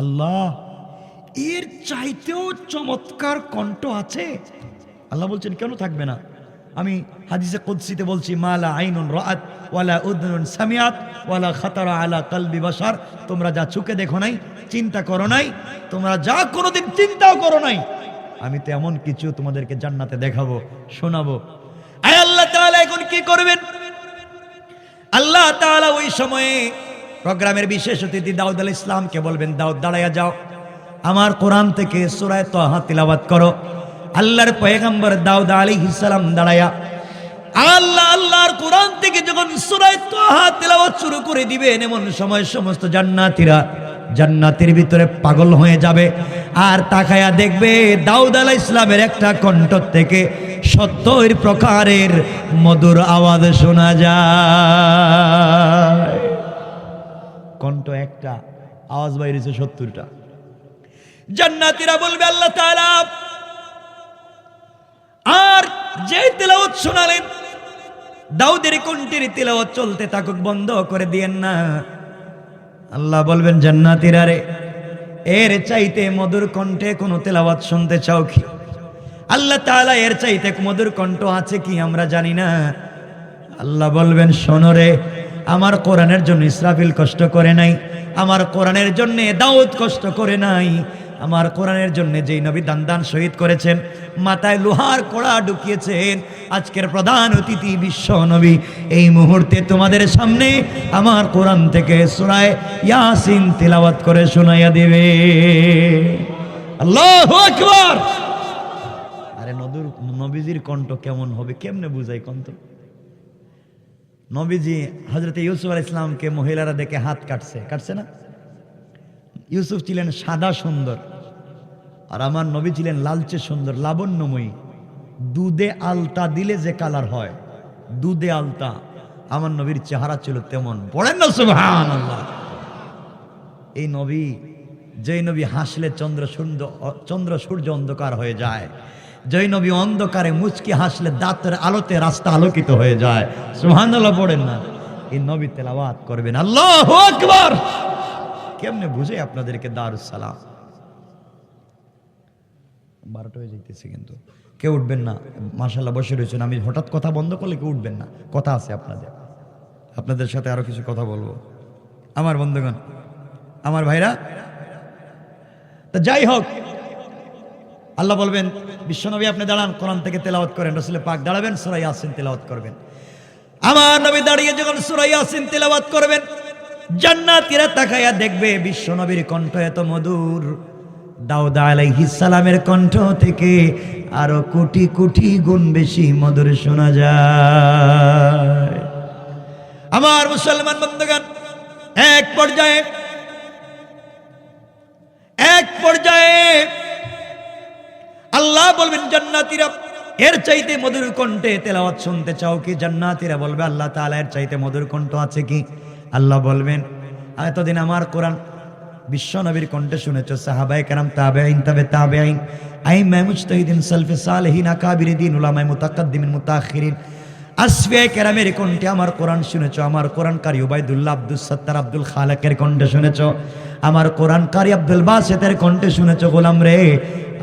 আল্লাহ, এর চাইতেও চমৎকার কণ্ঠ আছে? আল্লাহ বলছেন, কেন থাকবে না? আমি হাদিসে কুদসিতে বলছি, মালা আইনুন রাআত ওয়ালা উযনুন সামিআত ওয়ালা খাতারা আলা কলবি বাশার। তোমরা যা চোখে দেখো নাই, চিন্তা করো নাই, তোমরা যা কোনোদিন চিন্তাও করো নাই, আমি তো এমন কিছু তোমাদেরকে জান্নাতে দেখাবো, শোনাবো। আয় আল্লাহ তাআলা এখন কি করবেন? আল্লাহ তাআলা ওই সময়ে প্রোগ্রামের বিশেষ অতিথি দাউদ আলাইহিস সালামকে বলবেন, দাউদ দাঁড়ায়া যাও, আমার কোরআন থেকে সূরা তাহা তিলাওয়াত করো। আল্লাহর পয়গম্বর দাউদ আলাইহিস সালাম দাঁড়ায়া আল্লাহর কোরআন থেকে যখন সূরা তাহা তিলাওয়াত শুরু করে দিবেন, এমন সময় সমস্ত জান্নাতীরা জান্নাতের ভিতরে পাগল হয়ে যাবে আর তাকায়া দেখবে দাউদ আলাইহিস সালামের একটা কণ্ঠ থেকে ৭০ প্রকারের মধুর আওয়াজ শোনা যায়। কণ্ঠ একটা, আওয়াজ বাইরেছে ৭০টা। জান্নাতীরা বলবে, আল্লাহ তাআলা, আর যে তেলাওয়াত শোনালেন দাউদের কণ্ঠের তেলাওয়াত চলতে থাকুক, বন্ধ করে দিয়েন না। আল্লাহ বলবেন, জান্নাতীরা রে, এর চাইতে মধুর কণ্ঠে কোনো তেলাওয়াত শুনতে চাও কি? আল্লাহ তাআলা, এর চাইতে মধুর কণ্ঠ আছে কি আমরা জানি না। আল্লাহ বলবেন, শোনো রে, আমার কোরআনের জন্য ইসরাফিল কষ্ট করে নাই, আমার কোরআনের জন্য দাউদ কষ্ট করে নাই, আমার কোরআনের জন্য যেই নবী দান শহীদ করেছেন, মাথায় লোহার কড়া ঢুকিয়েছেন, আজকের প্রধান অতিথি বিশ্ব নবী এই মুহূর্তে তোমাদের সামনে আমার কোরআন থেকে সূরা ইয়াসিন তিলাওয়াত করে শোনাইয়া দিবে। আল্লাহু আকবার। আরে নবীজির কণ্ঠ কেমন হবে, কেমনে বুঝাই কণ্ঠ? নবীজি হযরত ইউসুফ আলাইহিস সালামকে মহিলারা দেখে হাত কাটছে না? ইউসুফ ছিলেন সাদা সুন্দর, আর আমার নবী ছিলেন লালচে সুন্দর, লাবণ্যময়ী। দুধে আলতা দিলে যে কালার হয়, দুধে আলতা, আমার নবীর চেহারা ছিল তেমন। পড়েন না সুবহানাল্লাহ। এই নবী, যেই নবী হাসলে চন্দ্র সূর্য অন্ধকার হয়ে যায়, যেই নবী অন্ধকারে মুচকি হাসলে দাঁতের আলোতে রাস্তা আলোকিত হয়ে যায়। সুবহানাল্লাহ পড়েন না। এই নবী তেলাওয়াত করবেন। আল্লাহু আকবার। কেমনে বুঝে আপনাদেরকে দারুস সালাম। 12টা হয়ে যাইতেছে, কিন্তু কেউ উঠবেন না। মাশাআল্লাহ বসে রয়েছেন। আমি হঠাৎ কথা বন্ধ করলে কেউ উঠবেন না, কথা আছে আপনাদের সাথে আরো কিছু কথা বলবো। আমার বন্ধুগণ, আমার ভাইরা, তা যাই হোক, আল্লাহ বলবেন বিশ্বনবী আপনি দাঁড়ান, কোরআন থেকে তেলাওয়াত করেন। রাসূল পাক দাঁড়াবেন, সূরা ইয়াসিন তেলাওয়াত করবেন। আমার নবী দাঁড়িয়ে যখন সূরা ইয়াসিন তেলাওয়াত করবেন, জান্নাতীরা তাকায়া দেখবে বিশ্বনবীর কণ্ঠ এত মধুর, দাউদ আলাইহিস সালামের কণ্ঠ থেকে আরো কোটি কোটি গুণ বেশি মধুর শোনা যায়। আমার মুসলমান বন্ধুগণ, এক পর্যায়ে আল্লাহ বলবেন জান্নাতীরা এর চাইতে মধুর কণ্ঠে তেলাওয়াত শুনতে চাও কি? জান্নাতীরা বলবে আল্লাহ তাআলা এর চাইতে মধুর কণ্ঠ আছে কি? আল্লাহ বলবেন এতদিন আমার কোরআন বিশ্ব নবীর কণ্ঠে শুনেছো, সাহাবায়ে কেরাম, তাবেঈন, তাবেঈন, আইম্মায়ে মুজতাহিদিন, সালফে সালেহিন, আকাবিরিন, উলামায়ে মুতাকাদ্দিমিন, মুতাআখিরিন, আসফিয়ায়ে কেরামের কণ্ঠে আমার কোরআন শুনেছো। আমার কোরআন কারি উবাইদুল্লাহ, আব্দুস সাত্তার, আব্দুল খালেকের কণ্ঠে শুনেছো। আমার কোরআন কারি আব্দুল বাসিতের কণ্ঠে শুনেছো। গোলাম রে,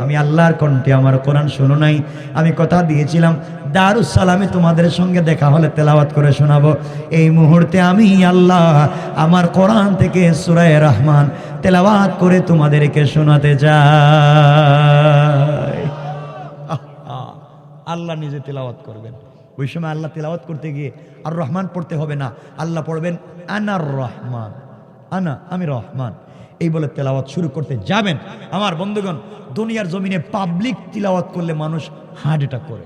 আমি আল্লাহর কণ্ঠে আমার কোরআন শুনো নাই। আমি কথা দিয়েছিলাম দারুস সালামে তোমাদের সঙ্গে দেখা হলে তেলাওয়াত করে শোনাবো। এই মুহূর্তে আমি আল্লাহ আমার কোরআন থেকে সূরা রহমান তেলাওয়াত করে তোমাদেরকে শোনাতে চাই। আল্লাহ নিজে তেলাওয়াত করবেন। ওই সময় আল্লাহ তেলাওয়াত করতে গিয়ে আর রহমান পড়তে হবে না, আল্লাহ পড়বেন আনার রহমান, আমি রহমান, এই বলে তেলাওয়াত শুরু করতে যাবেন। আমার বন্ধুগণ, দুনিয়ার জমিনে পাবলিক তিলাওয়াত করলে মানুষ হার্ট অ্যাটাক করে,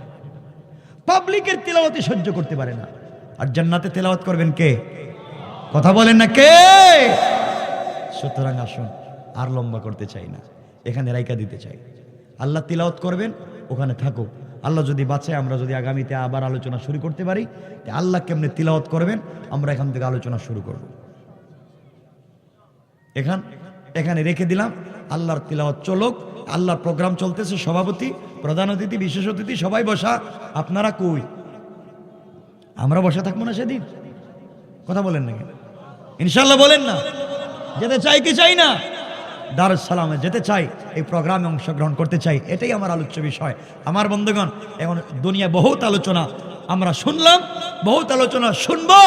পাবলিকের তিলাওয়াতই সহ্য করতে পারে না। আর জান্নাতে তেলাওয়াত করবেন কে? কথা বলেন না কে? সুতরাং আসুন, আর লম্বা করতে চাই না, এখানে রাইকা দিতে চাই। আল্লাহ তিলাওয়াত করবেন, ওখানে থাকুক। আল্লাহ যদি বাঁচায়, আমরা যদি আগামীতে আবার আলোচনা শুরু করতে পারি, আল্লাহ কেমনে তিলাওয়াত করবেন আমরা এখান থেকে আলোচনা শুরু করব। এখানে রেখে দিলাম, আল্লাহর তিলাওয়াত চলুক। আল্লাহর প্রোগ্রাম চলতেছে, সভাপতি, প্রধান অতিথি, বিশেষ অতিথি সবাই বসা। আপনারা কই? আমরা বসে থাকবো না সেদিন? কথা বলেন না কেন? ইনশাল্লাহ বলেন না? যেতে চাই কি চাই না? দারুস সালামে যেতে চাই, এই প্রোগ্রামে অংশগ্রহণ করতে চাই, এটাই আমার আলোচ্য বিষয়। আমার বন্ধুগণ, এখন দুনিয়ায় বহুত আলোচনা আমরা শুনলাম, বহুত আলোচনা শুনবো,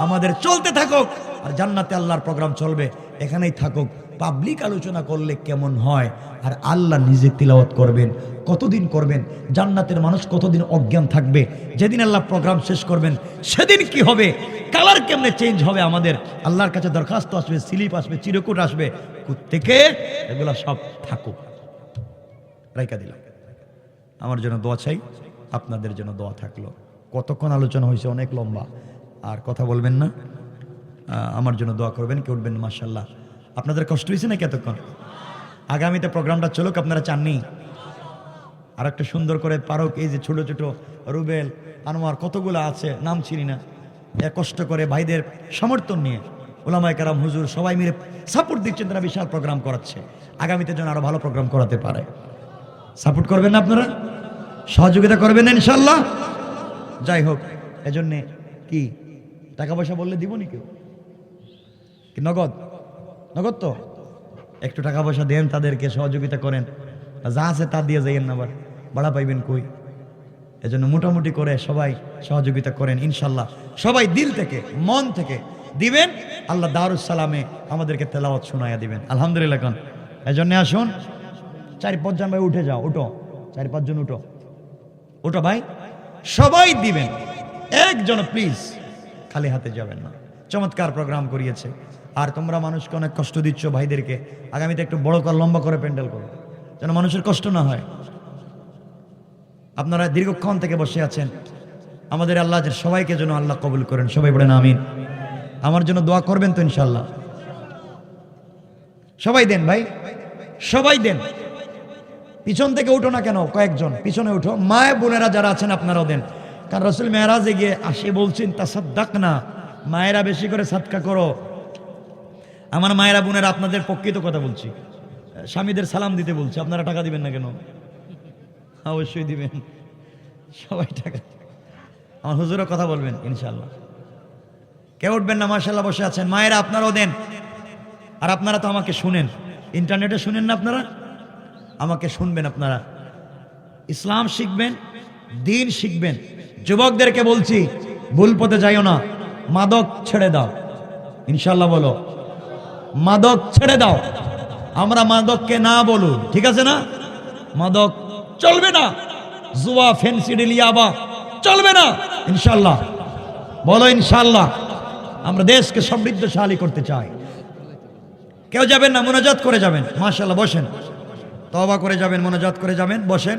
আমাদের চলতে থাকুক। আর জান্নাতে আল্লাহর প্রোগ্রাম চলবে, এখানেই থাকুক। পাবলিক আলোচনা করলে কেমন হয়? আর আল্লাহ নিজে তিলাওয়াত করবেন, কতদিন করবেন? জান্নাতের মানুষ কতদিন অজ্ঞান থাকবে? যেদিন আল্লাহ প্রোগ্রাম শেষ করবেন সেদিন কি হবে? কালার কেমনে চেঞ্জ হবে? আমাদের আল্লাহর কাছে দরখাস্ত আসবে, স্লিপ আসবে, চিরকুট আসবে, থেকে এগুলা সব থাকুক। রাইকা দিলাম। আমার জন্য দোয়া চাই, আপনাদের জন্য দোয়া থাকলো। কতক্ষণ আলোচনা হয়েছে? অনেক লম্বা। আর কথা বলবেন না, আমার জন্য দোয়া করবেন। কেউ উঠবেন? মাশাআল্লাহ। আপনাদের কষ্ট হয়েছে নাকি এতক্ষণ? আগামীতে প্রোগ্রামটা চলুক, আপনারা চাননি? আর একটা সুন্দর করে পারক, এই যে ছোট ছোট রুবেল, আনোয়ার, কতগুলো আছে নাম চিনি না, কষ্ট করে ভাইদের সমর্থন নিয়ে ওলামায়ে কেরাম, হুজুর সবাই মিলে সাপোর্ট দিচ্ছেন, তারা বিশাল প্রোগ্রাম করাচ্ছে। আগামীতে যেন আরো ভালো প্রোগ্রাম করাতে পারে। সাপোর্ট করবেন না আপনারা? সহযোগিতা করবেন না ইনশাল্লাহ? যাই হোক, এজন্যে কি টাকা পয়সা বললে দিব নি? কেউ কি নগদ? নগদ তো একটু টাকা পয়সা দেন, তাদেরকে সহযোগিতা করেন। যা আছে তা দিয়ে যাইয়েন না, আবার ভাড়া পাইবেন কই? এজন্য মোটামুটি করে সবাই সহযোগিতা করেন ইনশাল্লাহ। সবাই দিল থেকে, মন থেকে দিবেন। আল্লাহ দারুস সালামে আমাদেরকে তেলাওয়াত শোনায়া দিবেন। আলহামদুলিল্লাহ। কোন এজন্য আসুন, 4-5 জন ভাই উঠে যাও, উঠো, 4-5 জন উঠো, উঠো ভাই, সবাই দিবেন। একজন প্লিজ খালি হাতে যাবেন না। চমৎকার প্রোগ্রাম করিয়েছে। আর তোমরা মানুষকে অনেক কষ্ট দিচ্ছ, ভাইদেরকে আগামীতে একটু বড় করে লম্বা করে প্যান্ডেল করো, যেন মানুষের কষ্ট না হয়। আপনারা দীর্ঘক্ষণ থেকে বসে আছেন, আমাদের আল্লাহ সবাইকে যেন আল্লাহ কবুল করেন। সবাই বলেন আমিন। আমার জন্য দোয়া করবেন তো ইনশাল্লাহ? সবাই দেন ভাই, সবাই দেন। পিছন থেকে উঠো না কেন, কয়েকজন পিছনে উঠো, মায়ে বোনেরা যারা আছেন আপনারাও দেন। কারণ রাসূল মেরাজে গিয়ে আসে বলছেন তাসাদ্দাকনা, মায়েরা বেশি করে সাদকা করো। আমার মায়েরা বোনেরা আপনাদের প্রকৃত কথা বলছি, স্বামীদের সালাম দিতে বলছি, আপনারা টাকা দিবেন না কেন? অবশ্যই দিবেন, সবাই টাকা। আমার হুজুরও কথা বলবেন ইনশাআল্লাহ, কেউ উঠবেন না। মাশাআল্লাহ বসে আছেন মায়েরা, আপনারাও দেন। আর আপনারা তো আমাকে শুনেন, ইন্টারনেটে শুনেন না আপনারা, আমাকে শুনবেন আপনারা। ইসলাম শিখবেন, দিন শিখবেন। যুবকদেরকে বলছি ভুল পথে যাইও না, মাদক ছেড়ে দাও ইনশাআল্লাহ। বলো মাদক ছেড়ে দাও। আমরা মাদককে না বলুন, ঠিক আছে না? মাদক চলবে না, জুয়া ফেন্সিডিল ইয়াবা চলবে না ইনশাআল্লাহ। বলো ইনশাআল্লাহ। আমরা দেশকে সমৃদ্ধশালী করতে চাই। কেউ যাবেন না, মোনাজাত করে যাবেন। মাশাআল্লাহ বসেন, তওবা করে যাবেন, মোনাজাত করে যাবেন, বসেন।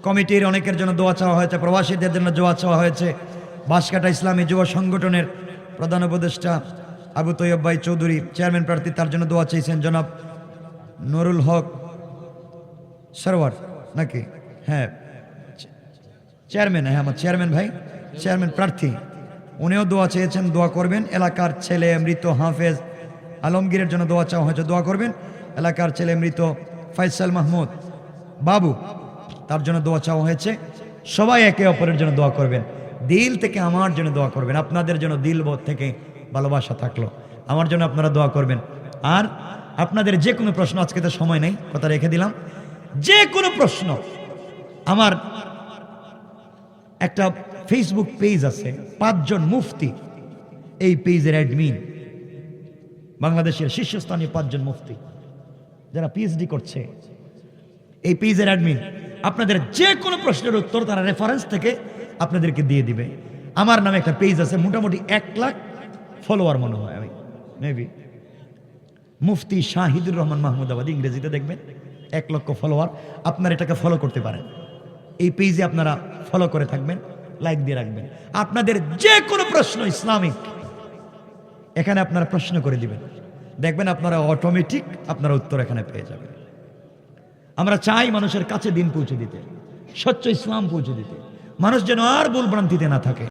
কমিটির অনেকের জন্য দোয়া চাওয়া হয়েছে, প্রবাসীদের জন্য দোয়া চাওয়া হয়েছে। বাঁশকাটা ইসলামী যুব সংগঠনের প্রধান উপদেষ্টা আবু তৈয়ব ভাই চৌধুরী চেয়ারম্যান প্রার্থী, তার জন্য দোয়া চেয়েছেন জনাব নুরুল হক সরওয়ার নাকি, হ্যাঁ চেয়ারম্যান, হ্যাঁ আমার চেয়ারম্যান ভাই, চেয়ারম্যান প্রার্থী, উনিও দোয়া চেয়েছেন, দোয়া করবেন। এলাকার ছেলে মৃত হাফেজ আলমগীরের জন্য দোয়া চাওয়া হয়েছে, দোয়া করবেন। এলাকার ছেলে মৃত ফয়সাল মাহমুদ বাবু, তার জন্য দোয়া চাওয়া হয়েছে। সবাই একে অপরের জন্য দোয়া করবেন, দিল থেকে আমার জন্য দোয়া করবেন। আপনাদের জন্য দিল থেকে ভালোবাসা থাকলো, আমার জন্য আপনারা দোয়া করবেন। আর আপনাদের যে কোনো প্রশ্ন, আজকে তো সময় নেই, কথা রেখে দিলাম, যে কোনো প্রশ্ন, আমার একটা ফেসবুক পেজ আছে, 5 জন মুফতি, এই পেজের অ্যাডমিন, বাংলাদেশের শীর্ষস্থানীয় 5 জন মুফতি যারা পিএইচডি করছে, এই পেজের অ্যাডমিন। আপনাদের যে কোনো প্রশ্নের উত্তর তারা রেফারেন্স থেকে আপনাদেরকে দিয়ে দিবে। আমার নামে একটা পেজ আছে, মোটামুটি 1 লাখ ফলোয়ার মনে হয়, আমি মেবি মুফতি শাহিদুর রহমান মাহমুদাবাদী, ইংরেজিতে দেখবেন 1 লক্ষ ফলোয়ার। আপনারা এটাকে ফলো করতে পারেন, এই পেজে আপনারা ফলো করে থাকবেন, লাইক দিয়ে রাখবেন। আপনাদের যে কোনো প্রশ্ন ইসলামিক, এখানে আপনারা প্রশ্ন করে দিবেন, দেখবেন আপনারা অটোমেটিক আপনারা উত্তর এখানে পেয়ে যাবেন। আমরা চাই মানুষের কাছে দিন পৌঁছে দিতে, স্বচ্ছ ইসলাম পৌঁছে দিতে, মানুষ যেন আর ভুল ভ্রান্তিতে না থাকে।